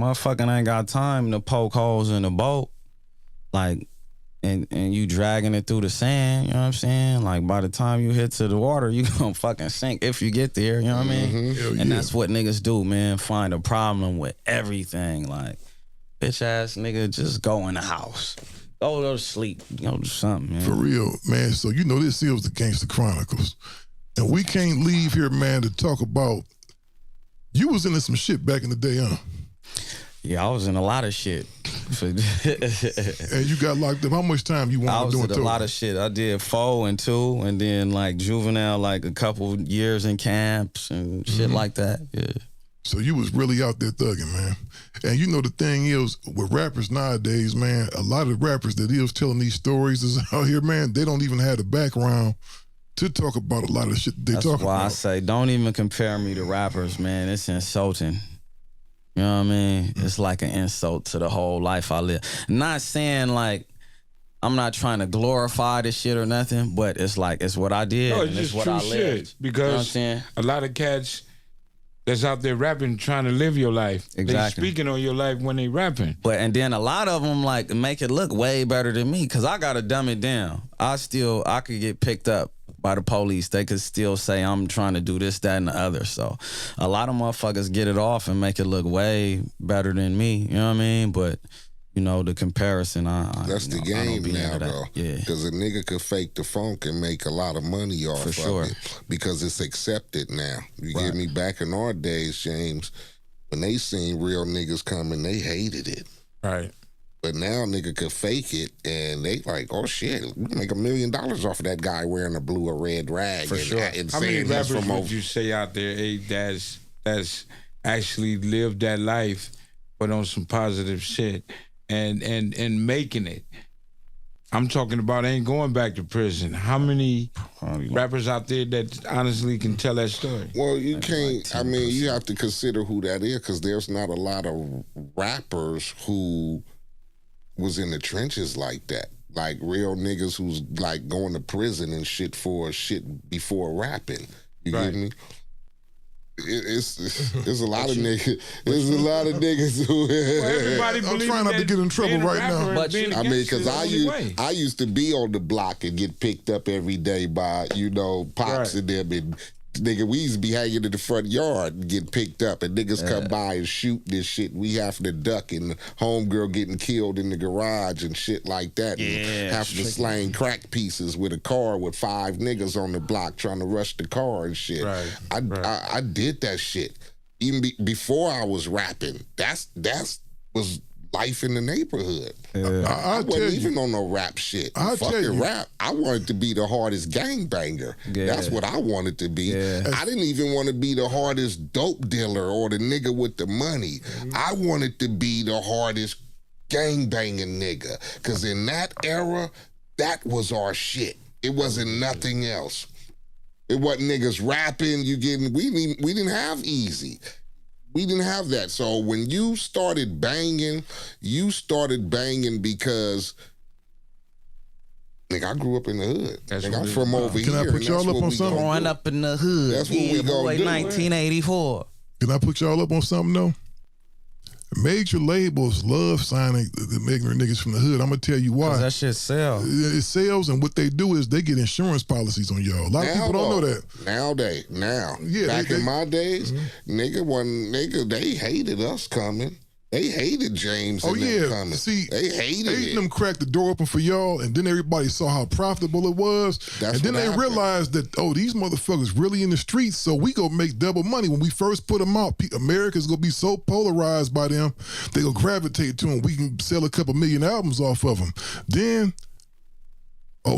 time to poke holes in the boat. Like, and you dragging it through the sand, you know what I'm saying? Like, by the time you hit to the water, you gonna fucking sink if you get there, you know what I mean? And that's what niggas do, man. Find a problem with everything. Like, bitch ass nigga, just go in the house. Go to sleep. Do something, man. For real, man. So you know this is the Gangster Chronicles. And we can't leave here, man, to talk about, you was into some shit back in the day, huh? Yeah, I was in a lot of shit. And you got locked up. How much time you wanted to do? I was in a lot of shit. I did 4 and 2, and then like juvenile, like a couple years in camps and shit like that. Yeah. So you was really out there thugging, man. And you know the thing is, with rappers nowadays, man, a lot of rappers that is telling these stories is out here, man, they don't even have the background to talk about a lot of shit they talk about. That's why I say don't even compare me to rappers, man. It's insulting. You know what I mean? It's like an insult to the whole life I live. Not saying like I'm not trying to glorify this shit or nothing, but it's like it's what I did and it's what I lived. Because you know what I'm saying? A lot of cats that's out there rapping trying to live your life. Exactly. They speaking on your life when they rapping. And then a lot of them like make it look way better than me because I gotta dumb it down. I could get picked up by the police. They could still say I'm trying to do this, that, and the other. So a lot of motherfuckers get it off and make it look way better than me. You know what I mean? But you know, the comparison, that's the game now, though. Yeah. Because a nigga could fake the funk and make a lot of money off of it because it's accepted now. You get me? Back in our days, James, when they seen real niggas coming, they hated it. Right. But now nigga could fake it and they like, oh shit, we can make $1 million off of that guy wearing a blue or red rag. For sure. How many rappers would you say out there, hey, that's actually lived that life, but on some positive shit and making it? I'm talking about ain't going back to prison. How many rappers out there that honestly can tell that story? Well, you can't. I mean, you have to consider who that is because there's not a lot of rappers who was in the trenches like that. Like real niggas who's like going to prison and shit for shit before rapping. You get me? It's a lot of niggas. There's a lot of niggas who. I'm trying not to get in trouble right now. But I mean, because I used to be on the block and get picked up every day by pops and them and. Nigga, we used to be hanging in the front yard and get picked up, and niggas come by and shoot this shit. We have to duck, and the homegirl getting killed in the garage and shit like that. And having to slang crack pieces with a car with 5 niggas on the block trying to rush the car and shit. I did that shit even before I was rapping. That's was life in the neighborhood. I wasn't even on no rap shit. Fucking rap. I wanted to be the hardest gangbanger. That's what I wanted to be. I didn't even want to be the hardest dope dealer or the nigga with the money. I wanted to be the hardest gangbanging nigga. Because in that era, that was our shit. It wasn't nothing else. It wasn't niggas rapping. We didn't have Easy. We didn't have that. So when you started banging because, nigga, I grew up in the hood. I'm from over here. Can I put y'all up on something? Growing up in the hood. That's what we gonna do. 1984. Can I put y'all up on something, though? Major labels love signing the ignorant niggas from the hood. I'm gonna tell you why. That shit sells. It sells, and what they do is they get insurance policies on y'all. A lot of people don't know that. Now. Yeah, back in my days, nigga, they hated us coming. They hated James. Oh and them yeah, coming. see, they hated them cracked the door open for y'all, and then everybody saw how profitable it was, That's and then what they happened. realized that these motherfuckers really in the streets, so we gonna make double money. When we first put them out, America's gonna be so polarized by them, they gonna gravitate to them. We can sell a couple million albums off of them. Then,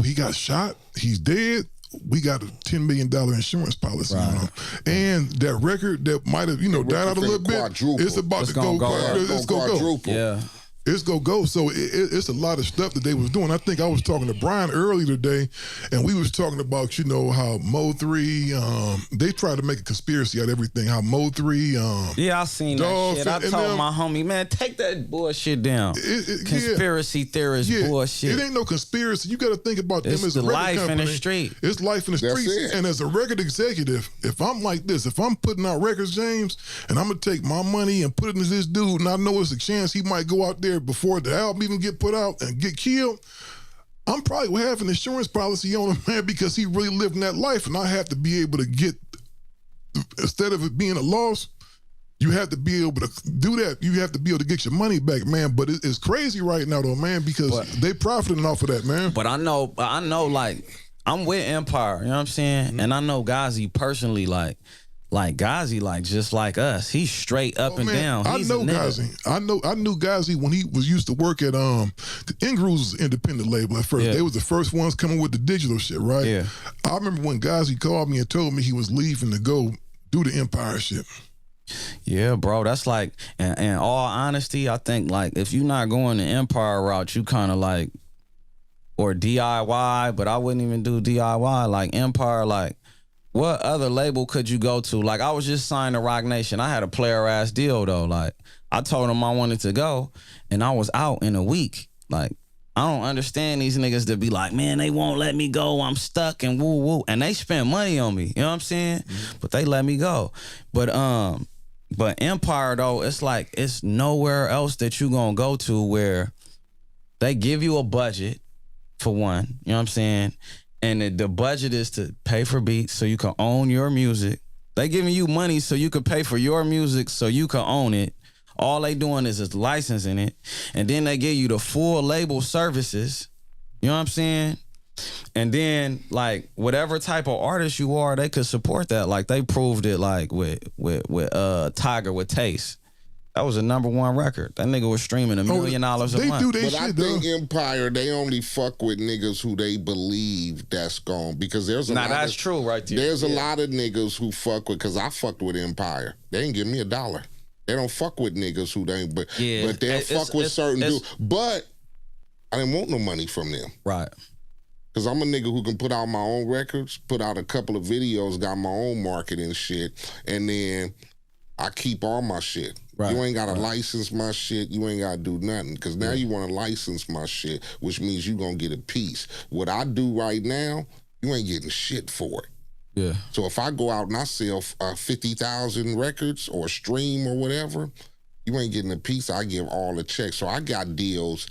he got shot, he's dead. We got a $10 million insurance policy on him. And that record that might have, died out a little bit, it's about to go. It's going to go. Yeah. It's going to go. So it's a lot of stuff that they was doing. I think I was talking to Brian earlier today, and we was talking about, how Mo 3, they tried to make a conspiracy out of everything. How Mo 3, yeah, I seen that shit. I told my homie, man, take that bullshit down. Conspiracy theorist bullshit. It ain't no conspiracy. You got to think about them as a the record life company. in the street. It's life in the That's streets. it. And as a record executive, if I'm like this, if I'm putting out records, James, and I'm going to take my money and put it into this dude, and I know it's a chance he might go out there before the album even get put out and get killed, I'm probably going to have an insurance policy on him, man, because he really living that life, and I have to be able to get, instead of it being a loss, you have to be able to do that. You have to be able to get your money back, man. But it's crazy right now, though, man, because they profiting off of that, man. But I know, like, I'm with Empire, you know what I'm saying? Mm-hmm. And I know Ghazi personally, like Ghazi, like, just like us. He's straight up and down. He's I know Ghazi. I knew Ghazi when he was used to work at the Ingrooves was an independent label at first. Yeah. They was the first ones coming with the digital shit, right? Yeah. I remember when Ghazi called me and told me he was leaving to go do the Empire shit. Yeah, bro. That's like, in all honesty, I think, like, if you're not going the Empire route, you kind of like, or DIY, but I wouldn't even do DIY. Like, Empire, like, what other label could you go to? Like, I was just signed to Roc Nation. I had a player-ass deal, though. Like, I told them I wanted to go, and I was out in a week. Like, I don't understand these niggas that be like, man, they won't let me go. I'm stuck and woo-woo. And they spend money on me. You know what I'm saying? Mm-hmm. But they let me go. But Empire, though, it's like, it's nowhere else that you gonna go to where they give you a budget, for one. You know what I'm saying? And the budget is to pay for beats so you can own your music. They giving you money so you can pay for your music so you can own it. All they doing is licensing it. And then they give you the full label services. You know what I'm saying? And then, like, whatever type of artist you are, they could support that. Like, they proved it, like, with Tiger with Taste. That was a #1 record. That nigga was streaming $1 million a month. They do But shit, I think Empire, they only fuck with niggas who they believe that's gone. Because there's a lot that's true right there. There's a lot of niggas who fuck with, because I fucked with Empire. They didn't give me $1. They don't fuck with niggas who they, but they'll fuck with certain dudes. But I didn't want no money from them. Right. Because I'm a nigga who can put out my own records, put out a couple of videos, got my own marketing shit, and then I keep all my shit. Right. You ain't got to license my shit. You ain't got to do nothing. Because now you want to license my shit, which means you going to get a piece. What I do right now, you ain't getting shit for it. Yeah. So if I go out and I sell 50,000 records or stream or whatever, you ain't getting a piece. I give all the checks. So I got deals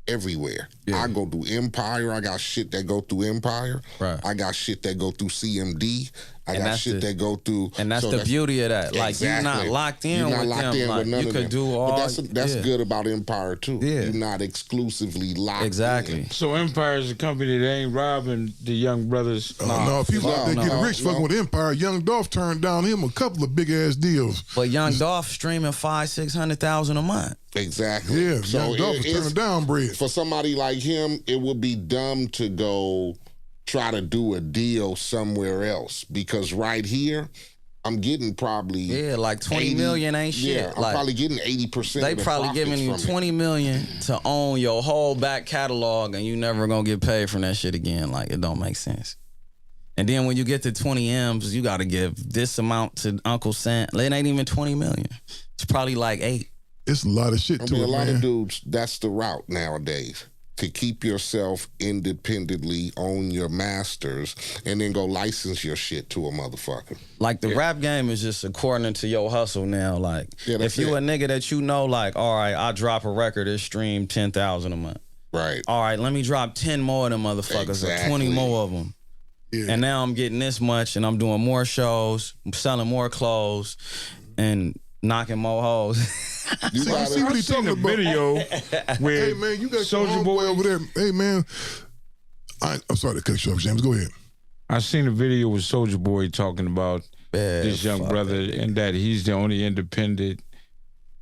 everywhere. Yeah. I go through Empire. I got shit that go through Empire. Right. I got shit that go through CMD. I got shit that go through. And that's the beauty of that. Like, you're not locked in with them. Like, you could do all. But that's good about Empire too. Yeah. You're not exclusively locked in. So Empire is a company that ain't robbing the young brothers. No, people out there getting rich fucking with Empire. Young Dolph turned down him a couple of big ass deals. But Young Dolph streaming 500,000-600,000 a month. Exactly. Yeah, so Young Dolph is turning down bread. For somebody like him, it would be dumb to go try to do a deal somewhere else, because right here, I'm getting probably like 20 million ain't shit. Yeah, I'm probably getting 80%. They probably giving you 20 million to own your whole back catalog, and you never gonna get paid from that shit again. Like, it don't make sense. And then when you get to 20 M's, you got to give this amount to Uncle Sam. It ain't even 20 million. It's probably like 8. It's a lot of shit to it, a lot man. of dudes, that's the route nowadays. To keep yourself independently, own your masters, and then go license your shit to a motherfucker. Like, the rap game is just according to your hustle now. Like, if you a nigga that you know, like, all right, I drop a record, it stream 10,000 a month. Right. All right, let me drop 10 more of them motherfuckers, or 20 more of them. Yeah. And now I'm getting this much, and I'm doing more shows, I'm selling more clothes, and knocking more hoes. You See gotta, what he I seen talking a about? video where Hey man, you got your Soulja homeboy Boy over there. Hey man, I'm sorry to cut you off, James. Go ahead. I seen a video with Soulja Boy talking about this young brother and that he's the only independent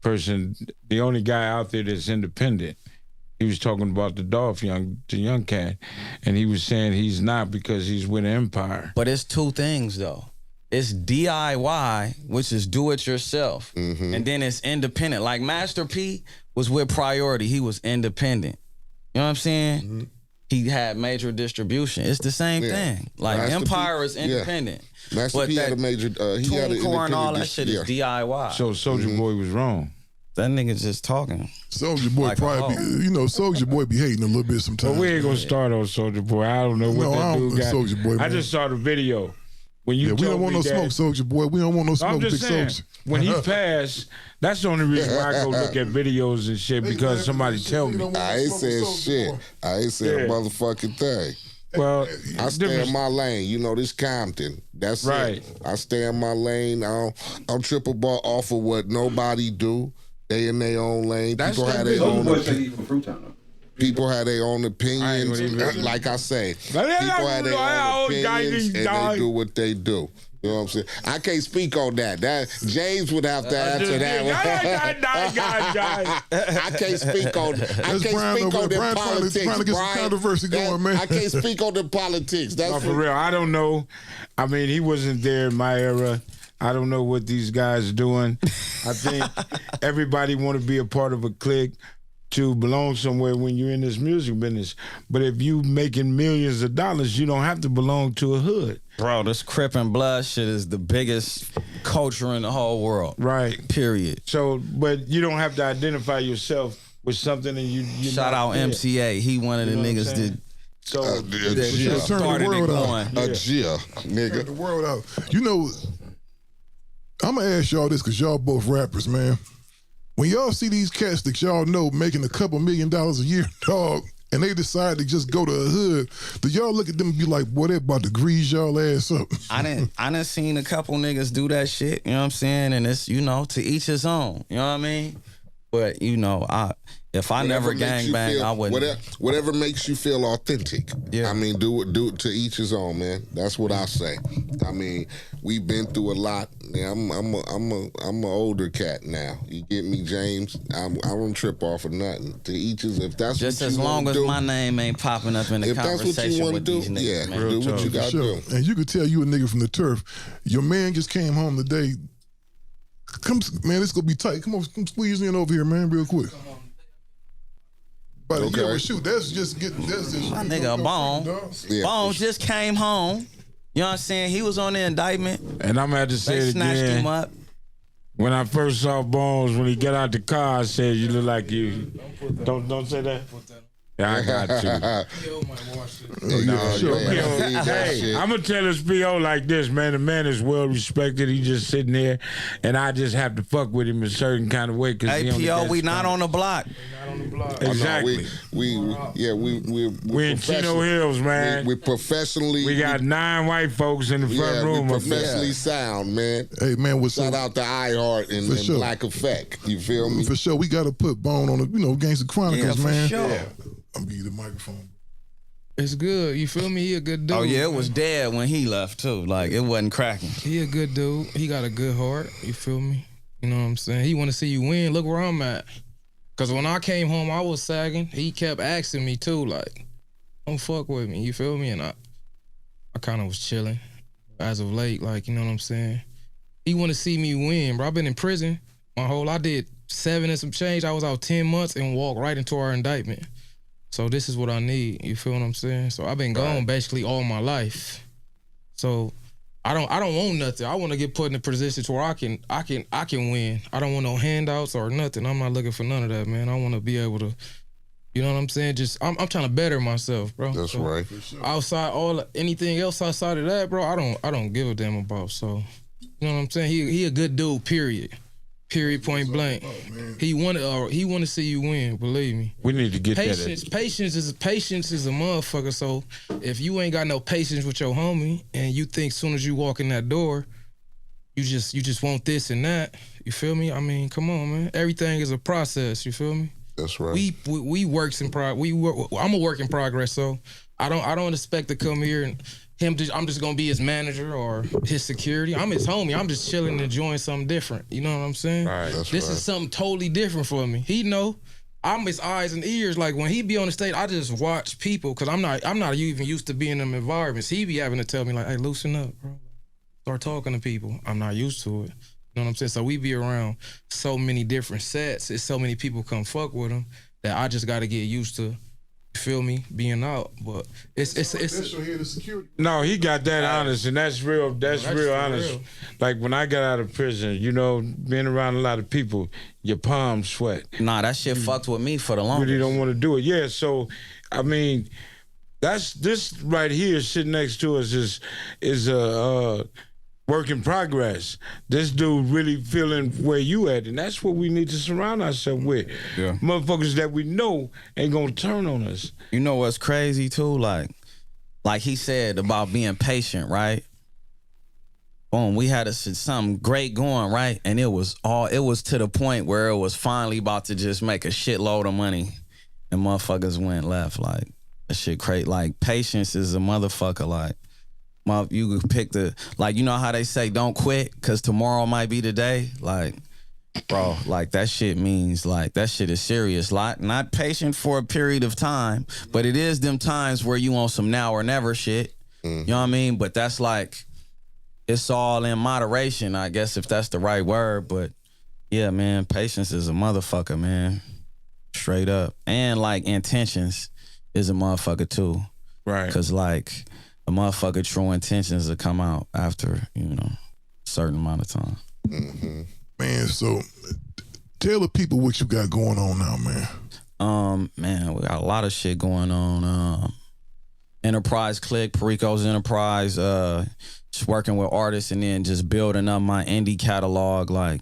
person, the only guy out there that's independent. He was talking about the young cat, and he was saying he's not because he's with Empire. But it's two things though. It's DIY, which is do it yourself, and then it's independent. Like Master P was with Priority, he was independent. You know what I'm saying? He had major distribution. It's the same thing. Like Master Empire P, is independent. Master But P had that a major. He had an TuneCore and all that independent shit is DIY. So Soulja Boy was wrong. That nigga just talking. Soulja Boy Like a probably, be, Soulja Boy be hating a little bit sometimes. But we ain't gonna start on Soulja Boy. I don't know what No, I that don't dude got. Soulja Boy, I man. just saw the video. When you Yeah, we told don't want me no that, smoke, Soulja Boy. We don't want no smoke, I'm big just saying, Soulja. when he passed, that's the only reason why I go look at videos and shit, because somebody tell me. I ain't said shit. I ain't said a motherfucking thing. Well, I stay in my lane. You know, this Compton. That's Right. it. I stay in my lane. I don't triple ball off of what nobody do. They in their own lane. That's People the have their big- own. Boy said he from Fruitown though. People have their own opinions. even- Like I say, people But they have their don't own know how opinions, and guys they do what they do. You know what I'm saying? I can't speak on that. That James would have to answer that one. I can't speak on. I That's can't Brian speak over on there. the Brian politics. trying to get some Brian. controversy going, man. I can't speak on the politics. That's No, for real. I don't know. I mean, he wasn't there in my era. I don't know what these guys doing. I think everybody want to be a part of a clique to belong somewhere when you're in this music business. But if you making millions of dollars, you don't have to belong to a hood. Bro, this Crip and Blood shit is the biggest culture in the whole world. Right. Period. So, but you don't have to identify yourself with something and you Shout out MCA. He one of the You know what I'm niggas saying? that So, Turn started the it world out. going. a Gia, Turn nigga. the world out. I'm going to ask y'all this because y'all both rappers, man. When y'all see these cats that y'all know making a couple $1 million a year, dog, and they decide to just go to a hood, do y'all look at them and be like, boy, they about to grease y'all ass up? I done seen a couple niggas do that shit, you know what I'm saying? And it's, to each his own, you know what I mean? But, if I never Whatever makes you gangbang, feel- I wouldn't. Whatever makes you feel authentic. Yeah. I mean, do it to each his own, man. That's what I say. I mean, we've been through a lot. Yeah, I'm an older cat now. You get me, James? I don't trip off of nothing. To each his. If that's Just what as you long wanna as do, my name ain't popping up in the if that's what you conversation want to with do, these niggas, yeah, man. do what you For got to sure. do. And you could tell you a nigga from the turf. Your man just came home today. Come, man, this gonna be tight. Come on, come squeeze in over here, man, real quick. But Okay. yeah, well, shoot, that's just My nigga Bone. Yeah, Bones just came home. You know what I'm saying? He was on the indictment. and I'm gonna have to say They it snatched him again. up. When I first saw Bones, when he got out the car, I said, "You look like you." Don't say that. Yeah, I got you. Yeah, sure. yeah. P.O. Leave that Hey, shit. I'm gonna tell this P.O. like this, man. The man is well respected. He just sitting there, and I just have to fuck with him a certain kind of way. Hey, P.O., we not on the block. Exactly. We're in Chino Hills, man. We professionally. We got 9 white folks in the front room. we up there. professionally sound, man. Hey, man, what's Shout up? out to iHeart and For sure. Black Effect. You feel me? For sure, we got to put Bone on the, Gangster Chronicles, Yeah, for man. sure. I'm gonna give you the microphone. It's good. You feel me? He a good dude. Oh, yeah, it was dead when he left, too. Like, it wasn't cracking. He a good dude. He got a good heart. You feel me? You know what I'm saying? He want to see you win. Look where I'm at. Because when I came home, I was sagging. He kept asking me, too, like, don't fuck with me. You feel me? And I kind of was chilling as of late. Like, you know what I'm saying? He want to see me win, bro. I've been in prison. I did 7 and some change. I was out 10 months and walked right into our indictment. So this is what I need. You feel what I'm saying? So I've been gone basically all my life. So I don't want nothing. I want to get put in a position to where I can win. I don't want no handouts or nothing. I'm not looking for none of that, man. I want to be able to, you know what I'm saying? Just I'm trying to better myself, bro. That's Oh, right. Outside anything else outside of that, bro, I don't give a damn about. So you know what I'm saying? He a good dude. Period. Point blank. He want to see you win. Believe me. We need to get Patience is a motherfucker. So if you ain't got no patience with your homie and you think soon as you walk in that door, you just want this and that. You feel me? I mean, come on, man. Everything is a process. You feel me? That's right. We works in progress. I'm a work in progress, so I don't expect to come here and I'm just gonna be his manager or his security. I'm his homie. I'm just chilling, enjoying something different. You know what I'm saying? Right. This is something totally different for me. He know. I'm his eyes and ears. Like when he be on the stage, I just watch people because I'm not even used to being in them environments. He be having to tell me like, "Hey, loosen up, bro. Start talking to people." I'm not used to it. You know what I'm saying? So we be around so many different sets. It's so many people come fuck with him that I just got to get used to. You feel me? Being out, but it's your head of security. No, he got that honest, and that's real. That's real honest. real. Like when I got out of prison, you know, being around a lot of people, your palms sweat. Nah, that shit fucked with me for the longest. Really don't want to do it. Yeah, so I mean, this right here sitting next to us is a work in progress. This dude really feeling where you at, and that's what we need to surround ourselves with. Yeah. Motherfuckers that we know ain't gonna turn on us. You know what's crazy too? Like he said about being patient, right? Boom, we had something great going, right? And it was to the point where it was finally about to just make a shitload of money, and motherfuckers went left. Like that shit crazy. Like patience is a motherfucker. Like, you could pick you know how they say don't quit because tomorrow might be the day. Like, bro, like that shit means like that shit is serious. Like, not patient for a period of time, but it is them times where you on some now or never shit. You know what I mean? But that's like, it's all in moderation, I guess, if that's the right word. But yeah, man, patience is a motherfucker, man. Straight up. And like intentions is a motherfucker too. Right. Cause like a motherfucker true intentions will come out after, you know, a certain amount of time. Mm-hmm. Man, so tell the people what you got going on now, man. Man, we got a lot of shit going on. Enterprise Click, Perico's Enterprise, just working with artists and then just building up my indie catalog. Like,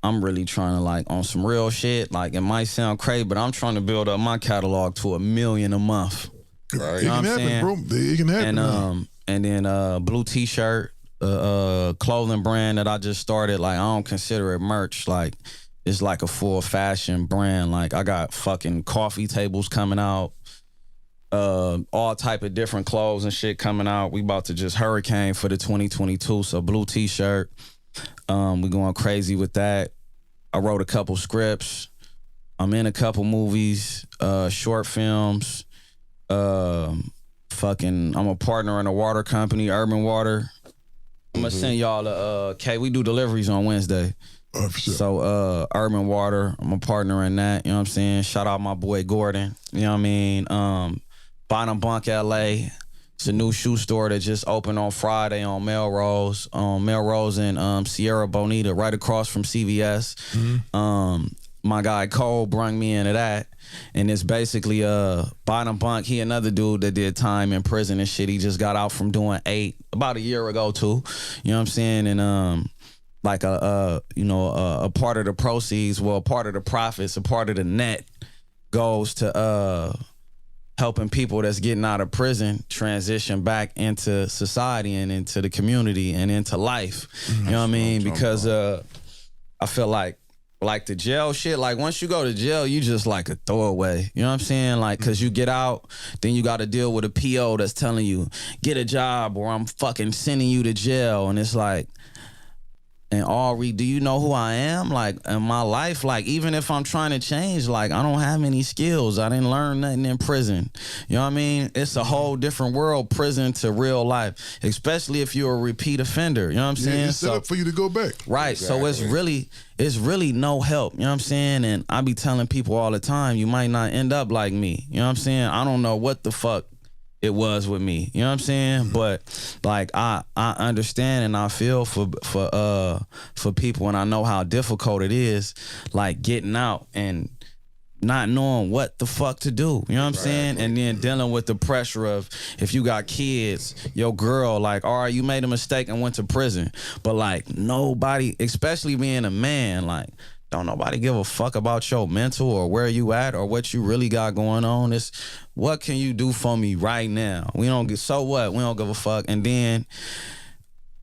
I'm really trying to, like, on some real shit. Like, it might sound crazy, but I'm trying to build up my catalog to 1 million a month. Right. It can happen, bro. It can happen. And then Blue T-shirt, clothing brand that I just started. Like, I don't consider it merch. Like, it's like a full fashion brand. Like, I got fucking coffee tables coming out, all type of different clothes and shit coming out. We about to just hurricane for the 2022. So Blue T-shirt, we going crazy with that. I wrote a couple scripts. I'm in a couple movies, short films. I'm a partner in a water company, Urban Water. I'm gonna send y'all we do deliveries on Wednesday. For sure. So Urban Water, I'm a partner in that, you know what I'm saying? Shout out my boy Gordon, you know what I mean? Bottom Bunk LA. It's a new shoe store that just opened on Friday on Melrose and Sierra Bonita, right across from CVS. Mm-hmm. My guy Cole brung me into that. And it's basically Bottom Bunk. He another dude that did time in prison and shit. He just got out from doing 8 about a year ago too. You know what I'm saying? And like a part of the proceeds, well, a part of the profits, a part of the net goes to helping people that's getting out of prison transition back into society and into the community and into life. You know what I mean? Because I feel like the jail shit, like once you go to jail, you just like a throwaway. You know what I'm saying? Like, cause you get out, then you got to deal with a PO that's telling you, get a job or I'm fucking sending you to jail. And it's like, and Ari, do you know who I am? Like in my life, like even if I'm trying to change, like I don't have any skills. I didn't learn nothing in prison. You know what I mean? It's a whole different world, prison to real life, especially if you're a repeat offender. You know what I'm saying? It's set up for you to go back. Right. Exactly. So it's really no help. You know what I'm saying? And I be telling people all the time, you might not end up like me. You know what I'm saying? I don't know what the fuck it was with me, you know what I'm saying? Mm-hmm. But like I understand and I feel for people, and I know how difficult it is, like getting out and not knowing what the fuck to do, you know what I'm saying? And then dealing with the pressure of if you got kids, your girl, like, all right, you made a mistake and went to prison, but like nobody, especially being a man, like don't nobody give a fuck about your mental or where you at or what you really got going on. It's what can you do for me right now? So what? We don't give a fuck. And then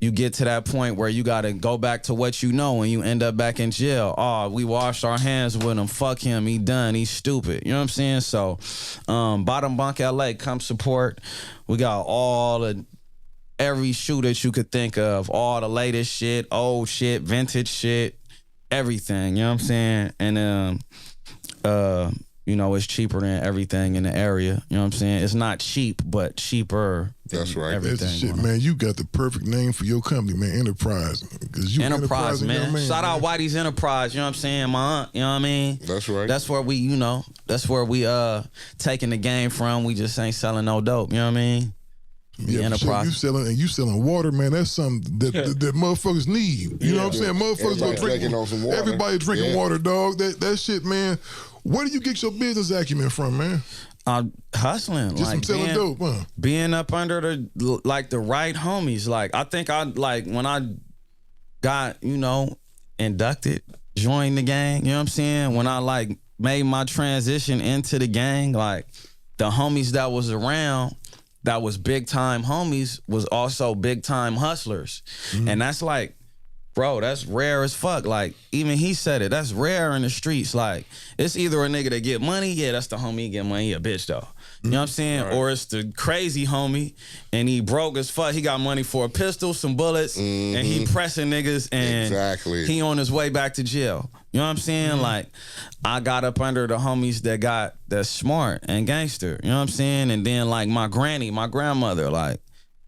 you get to that point where you got to go back to what you know and you end up back in jail. Oh, we washed our hands with him. Fuck him. He done. He's stupid. You know what I'm saying? So, Bottom Bunk LA, come support. We got every shoe that you could think of, all the latest shit, old shit, vintage shit, everything. You know what I'm saying? And, you know, it's cheaper than everything in the area. You know what I'm saying? It's not cheap, but cheaper. That's right. That's the shit, man. You got the perfect name for your company, man. Enterprise. You Enterprise, man. Shout out man. Whitey's Enterprise. You know what I'm saying? My aunt. You know what I mean? That's right. That's where we, you know, taking the game from. We just ain't selling no dope. You know what I mean? Yeah, Enterprise. You selling water, man. That's something that motherfuckers need. You know what I'm saying? Motherfuckers Everybody go drinking on some water. Everybody drinking water, dog. That shit, man. Where do you get your business acumen from, man? Hustling, Just like from selling dope, huh? Being up under the right homies. Like I think when I got, you know, inducted, joined the gang. You know what I'm saying? When I like made my transition into the gang, like the homies that was around, that was big time homies, was also big time hustlers, and that's like, bro, that's rare as fuck. Like, even he said it. That's rare in the streets. Like, it's either a nigga that get money, yeah, that's the homie, he get money, he a bitch, though. You know what I'm saying? Right. Or it's the crazy homie, and he broke as fuck. He got money for a pistol, some bullets, and he pressing niggas, and he on his way back to jail. You know what I'm saying? Like, I got up under the homies that's smart and gangster. You know what I'm saying? And then, like, my grandmother, like,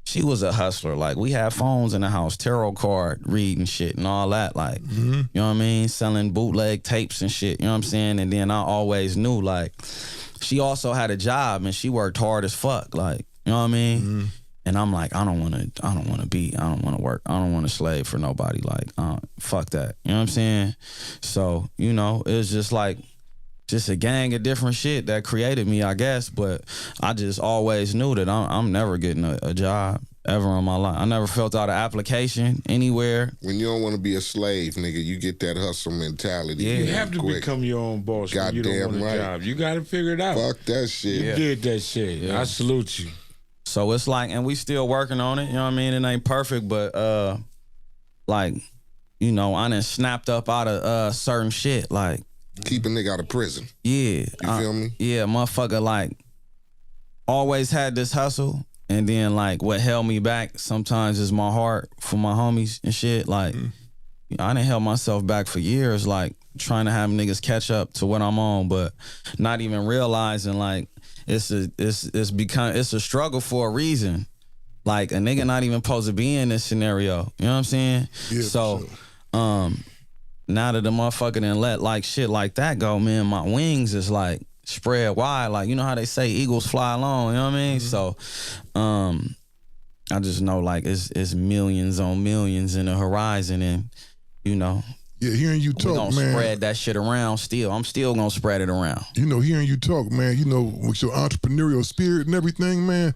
she was a hustler. Like, we had phones in the house, tarot card reading shit and all that. Like, you know what I mean? Selling bootleg tapes and shit. You know what I'm saying? And then I always knew, like, she also had a job and she worked hard as fuck. Like, you know what I mean? And I'm like, I don't want to work. I don't want to slave for nobody. Like, fuck that. You know what I'm saying? So, you know, it was just like, just a gang of different shit that created me, I guess. But I just always knew that I'm never getting a job ever in my life. I never filled out an application anywhere. When you don't want to be a slave, nigga, you get that hustle mentality. Yeah, you have to become your own boss when you don't want a job. You got to figure it out. Fuck that shit. You did that shit. Yeah. I salute you. So it's like, and we still working on it. You know what I mean? It ain't perfect, but like, you know, I done snapped up out of certain shit, like. Keep a nigga out of prison. Yeah. You feel me? Yeah, motherfucker, like, always had this hustle. And then, like, what held me back sometimes is my heart for my homies and shit. Like, I done held myself back for years, like, trying to have niggas catch up to what I'm on, but not even realizing, like, it's a struggle for a reason. Like, a nigga not even supposed to be in this scenario. You know what I'm saying? Yeah, so, now that the motherfucker done let like shit like that go, man, my wings is like spread wide. Like, you know how they say eagles fly alone, you know what I mean? So I just know like it's millions on millions in the horizon, and you know. Yeah, hearing you talk, we gonna spread that shit around still. I'm still gonna spread it around. You know, hearing you talk, man, you know, with your entrepreneurial spirit and everything, man,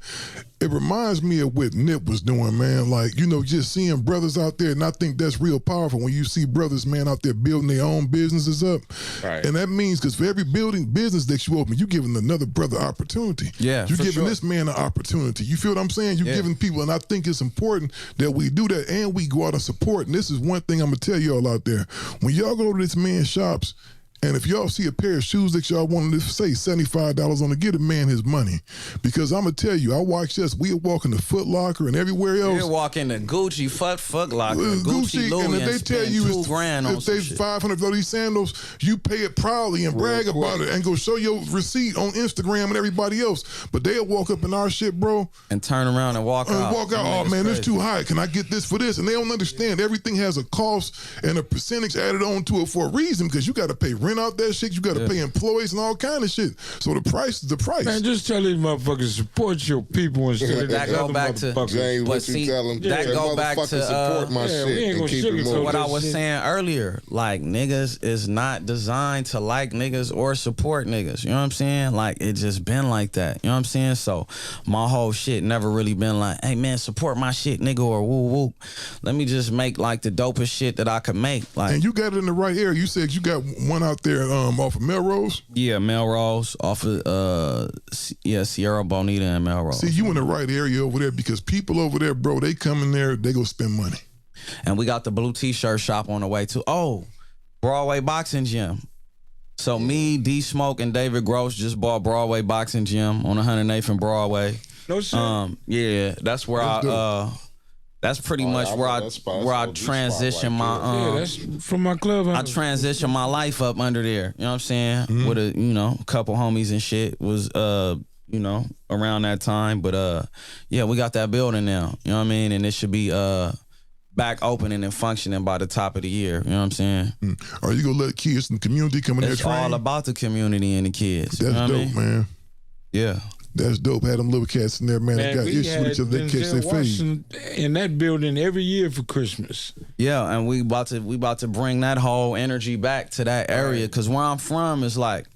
it reminds me of what Nip was doing, man. Like, you know, just seeing brothers out there, and I think that's real powerful when you see brothers, man, out there building their own businesses up. Right. And that means, because for every business that you open, you're giving another brother opportunity. Yeah, you're giving this man an opportunity. You feel what I'm saying? You're giving people, and I think it's important that we do that and we go out and support. And this is one thing I'm gonna tell y'all out there. When y'all go to this man's shops, and if y'all see a pair of shoes that y'all wanted to say $75 on to get a man his money. Because I'm going to tell you, I watch this. We walk in the Foot Locker and everywhere else. We're walking the Gucci, Foot Locker, Gucci, Louis, and if they tell you it's $2,000 if they $500 for these sandals, you pay it proudly and brag about it and go show your receipt on Instagram and everybody else. But they'll walk up in our shit, bro. And turn around and walk out. Oh, man, it's too high. Can I get this for this? And they don't understand. Everything has a cost and a percentage added on to it for a reason, because you got to pay rent out that shit. You got to pay employees and all kind of shit. So the price is the price. Man, just tell these motherfuckers support your people instead of that. Go back to James, what you tell them? That go back to support my shit and keep it moving. What I was saying earlier. Like, niggas is not designed to like niggas or support niggas. You know what I'm saying? Like, it just been like that. You know what I'm saying? So my whole shit never really been like, hey man, support my shit, nigga, or woo woo. Let me just make like the dopest shit that I could make. Like, and you got it in the right area. You said you got one out out there off of Melrose? Yeah, Melrose off of Sierra Bonita and Melrose. See, you in the right area over there because people over there, bro, they come in there, they go spend money. And we got the blue t-shirt shop on the way too. Oh, Broadway Boxing Gym. So me, D Smoke, and David Gross just bought Broadway Boxing Gym on 108th and Broadway. No shit. Yeah, that's where that's pretty much where I transition my that's from my club. I transitioned my life up under there. You know what I'm saying? With a couple homies and shit was around that time. But yeah, we got that building now. You know what I mean? And it should be back opening and functioning by the top of the year. You know what I'm saying? Are you gonna let kids in the community come in there? It's train? all about the community and the kids. That's dope, man. Yeah. That's dope. Had them little cats in there, man. They got issues with each other. They catch their fade. In that building every year for Christmas. Yeah, and we about to bring that whole energy back to that area because where I'm from is like,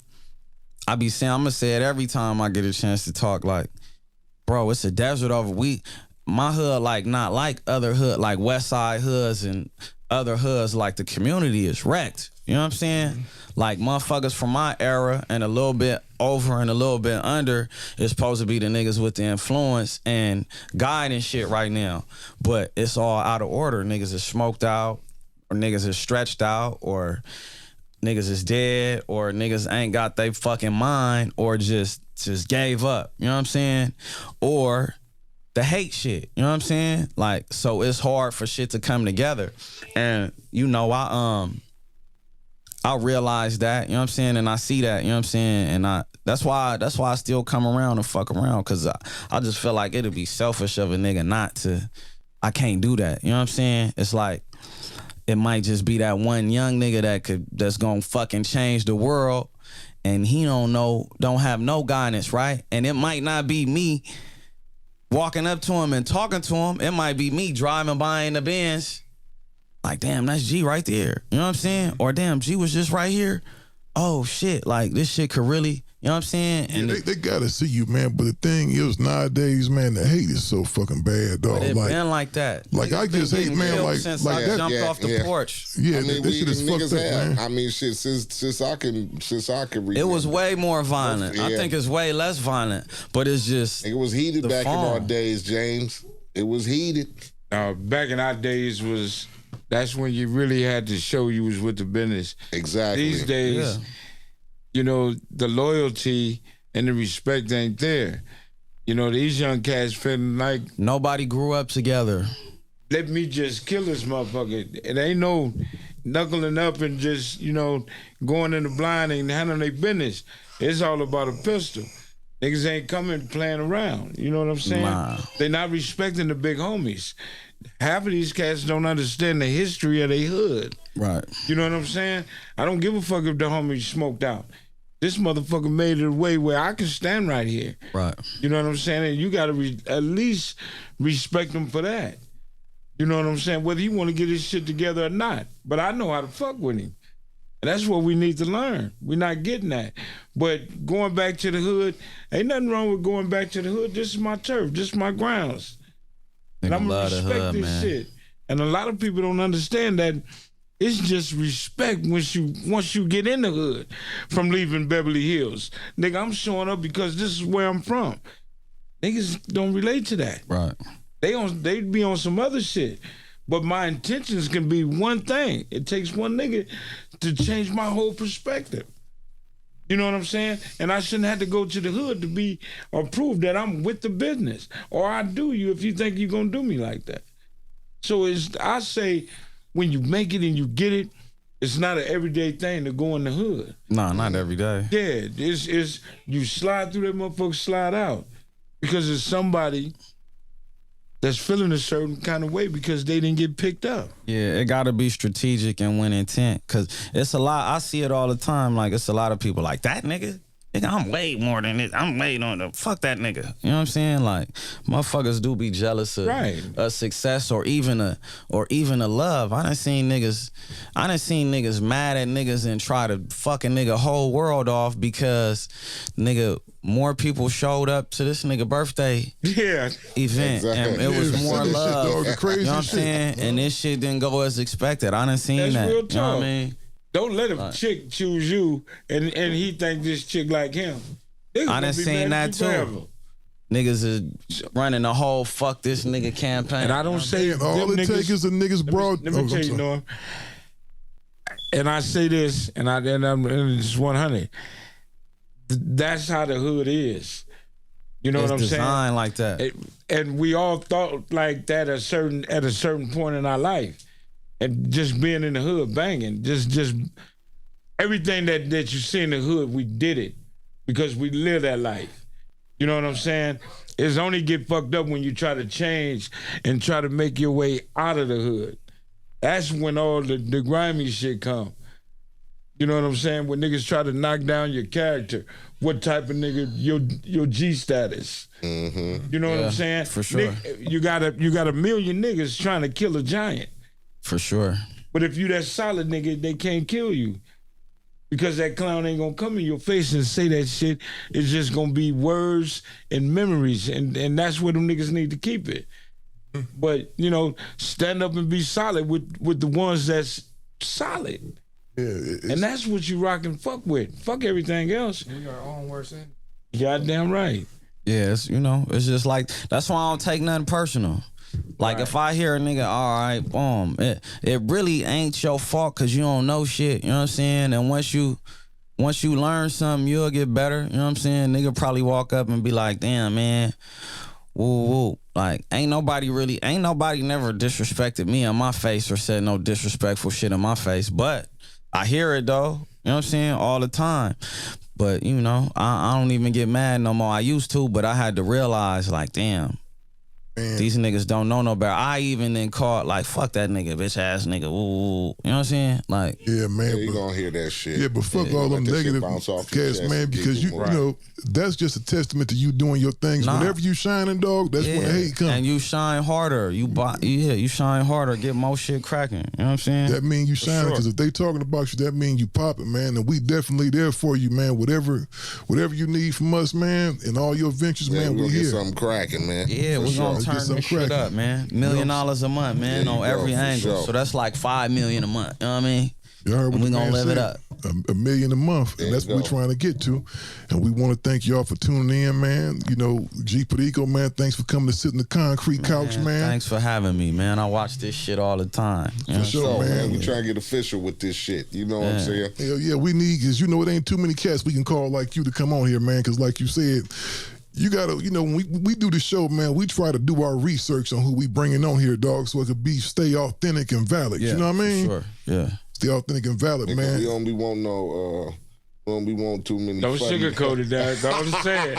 I be saying, I'm gonna say it every time I get a chance to talk. Like, bro, it's a desert over. My hood, like not like other hood, like West Side hoods and other hoods. Like the community is wrecked. You know what I'm saying? Like motherfuckers from my era and a little bit over and a little bit under is supposed to be the niggas with the influence and guiding shit right now. But it's all out of order. Niggas is smoked out or niggas is stretched out or niggas is dead or niggas ain't got they fucking mind or just gave up. You know what I'm saying? Or the hate shit. You know what I'm saying? Like, so it's hard for shit to come together. And I realize that, you know what I'm saying, and I see that, you know what I'm saying, and that's why I still come around and fuck around, cause I just feel like it'd be selfish of a nigga not to. I can't do that, you know what I'm saying? It's like it might just be that one young nigga that's gonna fucking change the world, and he don't have no guidance, right? And it might not be me walking up to him and talking to him. It might be me driving by in the Benz. Like, damn, that's G right there. You know what I'm saying? Or damn, G was just right here. Oh shit, like this shit could really, you know what I'm saying? And yeah, they gotta see you, man. But the thing is, nowadays, man, the hate is so fucking bad, dog. It been like that. Like I just hate, man. Like I jumped off the porch. Yeah, I mean, this shit is fucked up, man. I mean, shit. Since I can remember, it was way more violent. Yeah. I think it's way less violent, but it's just it was heated back in our days, James. It was heated. Back in our days that's when you really had to show you was with the business. Exactly. These days, the loyalty and the respect ain't there. You know, these young cats feeling like nobody grew up together. Let me just kill this motherfucker. It ain't no knuckling up and just, going in the blind and handling their business. It's all about a pistol. Niggas ain't coming playing around. You know what I'm saying? Nah. They not respecting the big homies. Half of these cats don't understand the history of their hood. Right. You know what I'm saying? I don't give a fuck if the homies smoked out. This motherfucker made it a way where I can stand right here. Right. You know what I'm saying? And you got to at least respect him for that. You know what I'm saying? Whether he want to get his shit together or not. But I know how to fuck with him. And that's what we need to learn. We're not getting that. But going back to the hood, ain't nothing wrong with going back to the hood. This is my turf. This is my grounds. And I'm gonna respect this shit. And a lot of people don't understand that it's just respect once you get in the hood from leaving Beverly Hills. Nigga, I'm showing up because this is where I'm from. Niggas don't relate to that. Right. They be on some other shit. But my intentions can be one thing. It takes one nigga to change my whole perspective. You know what I'm saying? And I shouldn't have to go to the hood to be or prove that I'm with the business. Or I do you if you think you're going to do me like that. So I say when you make it and you get it, it's not an everyday thing to go in the hood. No, not every day. Yeah, it's you slide through that motherfucker, slide out. Because it's somebody that's feeling a certain kind of way because they didn't get picked up. Yeah, it got to be strategic and with intent. Because it's a lot, I see it all the time. Like, it's a lot of people like, that nigga, I'm way more than this. I'm way on the, fuck that nigga. You know what I'm saying? Like, motherfuckers do be jealous of a success or even a love. I done seen niggas mad at niggas and try to fuck a nigga whole world off because nigga, more people showed up to this nigga birthday event, exactly. And it was more love. Shit, crazy, you know what I'm saying? And this shit didn't go as expected. I done seen that. Real talk. You know what I mean? Don't let a chick choose you and he think this chick like him. I done seen that too. Niggas is running the whole fuck this nigga campaign. And I don't say all it takes is the niggas broad. Let me tell you, Norm. And I say this, and it's 100. That's how the hood is. You know what I'm saying? It's designed like that. And we all thought like that at a certain point in our life. And just being in the hood, banging, just everything that you see in the hood, we did it because we live that life. You know what I'm saying? It's only get fucked up when you try to change and try to make your way out of the hood. That's when all the grimy shit come. You know what I'm saying? When niggas try to knock down your character, what type of nigga your G status. Mm-hmm. You know what I'm saying? For sure. You got a million niggas trying to kill a giant. For sure. But if you that solid nigga, they can't kill you. Because that clown ain't gonna come in your face and say that shit. It's just gonna be words and memories. And that's where them niggas need to keep it. But, you know, stand up and be solid with the ones that's solid. Yeah, and that's what you rock and fuck with. Fuck everything else. We are our own worst enemy. Goddamn right. Yeah, it's just like, that's why I don't take nothing personal. Like, if I hear a nigga, all right, boom, it really ain't your fault because you don't know shit, you know what I'm saying? And once you learn something, you'll get better, you know what I'm saying? Nigga probably walk up and be like, damn, man, woo, woo. Like, ain't nobody never disrespected me in my face or said no disrespectful shit in my face, but I hear it, though, you know what I'm saying, all the time. But, you know, I don't even get mad no more. I used to, but I had to realize, like, damn, man, these niggas don't know no better. I even then called, like, fuck that nigga, bitch ass nigga. Ooh, you know what I'm saying? Like, yeah, man. You gonna hear that shit. Yeah, but fuck all them negative cats, man, because you know, that's just a testament to you doing your things. Whenever you shining, dog, that's when the hate comes. And you shine harder. You shine harder, get more shit cracking. You know what I'm saying? That mean you shining, because if they talking about you, that mean you popping, man. And we definitely there for you, man. Whatever you need from us, man, and all your ventures, man, we here. Get something cracking, man. Yeah, we're gonna turn this shit up, man. $1 million a month, man, on every angle. Sure. So that's like $5 million a month. You know what I mean? And we gonna live it up. $1 million a month, and that's what we're trying to get to. And we want to thank y'all for tuning in, man. You know, G.Perico, man, thanks for coming to sit in the concrete couch, man. Thanks for having me, man. I watch this shit all the time. For sure, man. We try to get official with this shit. You know what I'm saying? Hell yeah, we need, because you know it ain't too many cats we can call like you to come on here, man, because like you said, you gotta, you know, when we do the show, man, we try to do our research on who we bringing on here, dog, so it could stay authentic and valid. You know what I mean? Sure. Yeah. Stay authentic and valid, man. We don't be want too many. Don't sugarcoat it, Dad. Don't say it.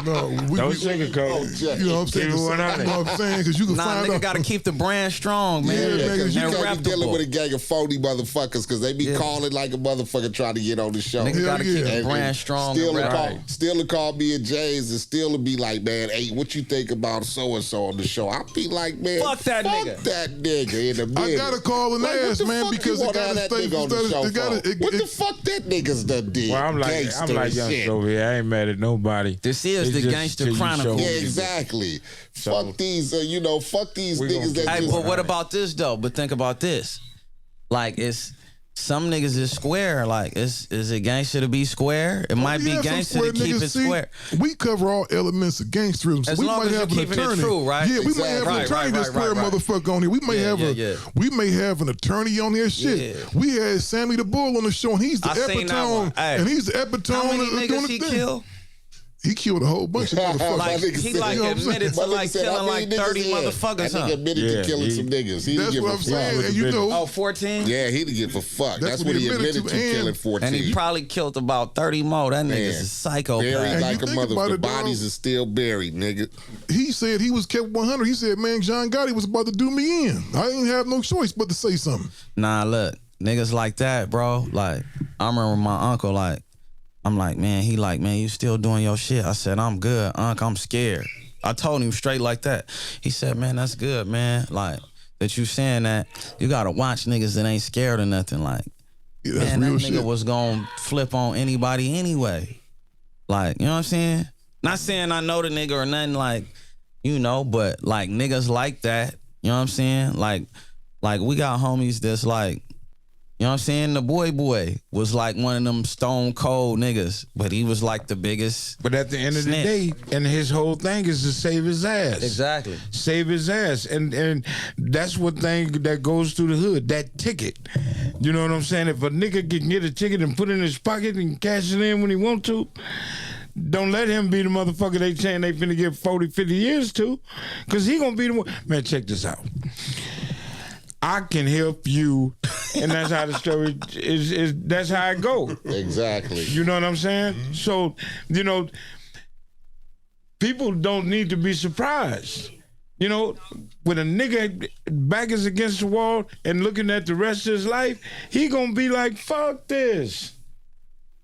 Don't sugarcoat it. You know what I'm saying? You know what I'm saying? Because you can find nigga out. gotta keep the brand strong, man. Yeah, man, You and can't be dealing reputable. with a gang of phony motherfuckers because they be calling like a motherfucker trying to get on the show. Nigga gotta keep the And brand strong. Still and to call me and James and still to be like, man, hey, what you think about so and so on the show? I be like, man, Fuck that nigga. That nigga in the minute. I gotta call and ask, man, because it gotta stay. What the fuck that nigga's done did? Well, I'm like youngster over here. I ain't mad at nobody. This is It's the just Gangster till you Chronicles. Yeah, show me. exactly. So, fuck these niggas that Hey, just. but what about this though? But think about this. Like, it's some niggas is square. Like, is it gangster to be square? It might be gangster to keep it square. We cover all elements of gangsterism. So As we long might as you're have an keeping it attorney. true, right? Yeah, we might have an attorney that's square motherfucker on here. We may we may have an attorney on here. Shit. Yeah. We had Sammy the Bull on the show, and he's the I seen that one. epitome. Hey. And he's the epitome How many of doing niggas the he thing. killed? He killed a whole bunch of motherfuckers. Like, he like admitted to like killing like 30 motherfuckers, That huh? nigga admitted to killing some niggas. He That's didn't give what a I'm saying. fuck. And you know, Oh, 14? Yeah, he didn't give a fuck. That's That's what he admitted to killing and 14. And he probably killed about 30 more. That nigga's a psychopath. Buried And like you a think about motherfucker. it, dog. Bodies are still buried, nigga. he said he was kept 100. He said, man, John Gotti was about to do me in. I didn't have no choice but to say something. Nah, look, niggas like that, bro. Like, I remember my uncle, like, I'm like, man, he like, man, you still doing your shit? I said, I'm good, Unc, I'm scared. I told him straight like that. He said, man, that's good, man. Like, that you saying that, you gotta watch niggas that ain't scared or nothing. Like, Yeah, that's man, that real nigga shit. was gonna flip on anybody anyway. Like, you know what I'm saying? Not saying I know the nigga or nothing, like, you know, but like niggas like that, you know what I'm saying? Like we got homies that's like, You know what I'm saying? The boy was like one of them stone cold niggas, but he was like the biggest. But at the end of the day, and his whole thing is to save his ass. Exactly. Save his ass. And that's what thing that goes through the hood, that ticket. You know what I'm saying? If a nigga can get a ticket and put it in his pocket and cash it in when he want to, don't let him be the motherfucker they saying they finna give 40, 50 years to, because he gonna be the one. Man, check this out. I can help you, and that's how the story is. That's how it go. Exactly. You know what I'm saying? So, you know, people don't need to be surprised. You know, when a nigga back is against the wall and looking at the rest of his life, he gonna be like, fuck this.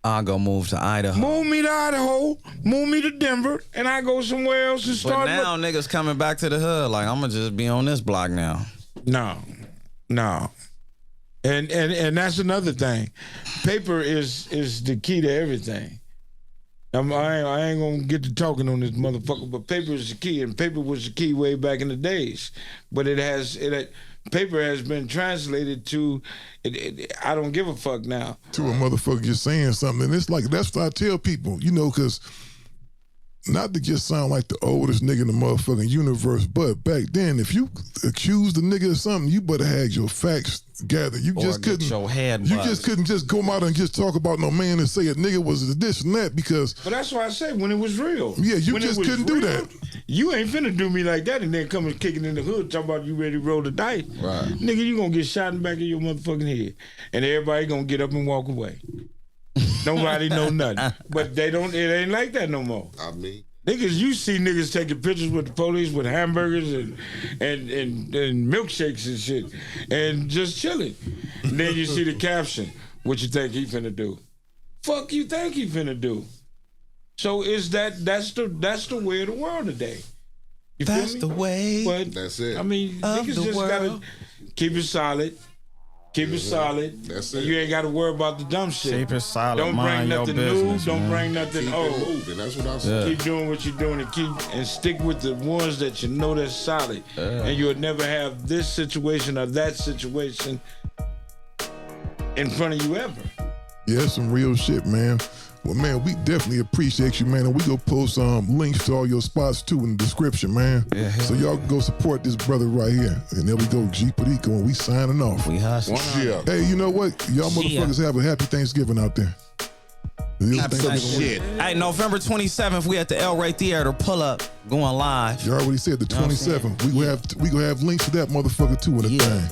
I'll go move to Idaho. Move me to Idaho, move me to Denver, and I go somewhere else and start. But now niggas coming back to the hood, like, I'm gonna just be on this block now. No. And that's another thing. Paper is the key to everything. I ain't gonna get to talking on this motherfucker, but paper is the key, and paper was the key way back in the days. But paper has been translated to I don't give a fuck now. To a motherfucker just saying something. And it's like, that's what I tell people, you know, because not to just sound like the oldest nigga in the motherfucking universe, but back then, if you accused the nigga of something, you better have your facts gathered. You just couldn't. Just couldn't just go out and just talk about no man and say a nigga was this and that, because. But that's why I say when it was real. Yeah, you when just couldn't do that. You ain't finna do me like that and then come and kicking in the hood talking about you ready to roll the dice. Right. Nigga, you gonna get shot in the back of your motherfucking head, and everybody gonna get up and walk away. Nobody know nothing. But it ain't like that no more. I mean, niggas, you see niggas taking pictures with the police with hamburgers and milkshakes and shit, and just chilling. And then you see the caption, what you think he finna do? Fuck you think he finna do? So that's the way of the world today. You that's feel me? The way. But that's it. I mean, niggas just gotta keep it solid. Keep it solid. That's it. You ain't got to worry about the dumb shit. Keep it solid. Don't bring nothing new. Don't bring nothing old. Moving. That's what I'm saying. Keep doing what you're doing and stick with the ones that you know that's solid. And you'll never have this situation or that situation in front of you ever. Yeah, that's some real shit, man. Well, man, we definitely appreciate you, man. And we go post links to all your spots, too, in the description, man. Yeah, so y'all can go support this brother right here. And there we go, G.Perico, and we signing off. We hustle. Yeah. Hey, you know what? Y'all motherfuckers have a happy Thanksgiving out there. Shit. Hey, November 27th, we at the El Rey Theater. Pull up, going live. You already said the 27th. We gonna have links to that motherfucker, too, in the thing.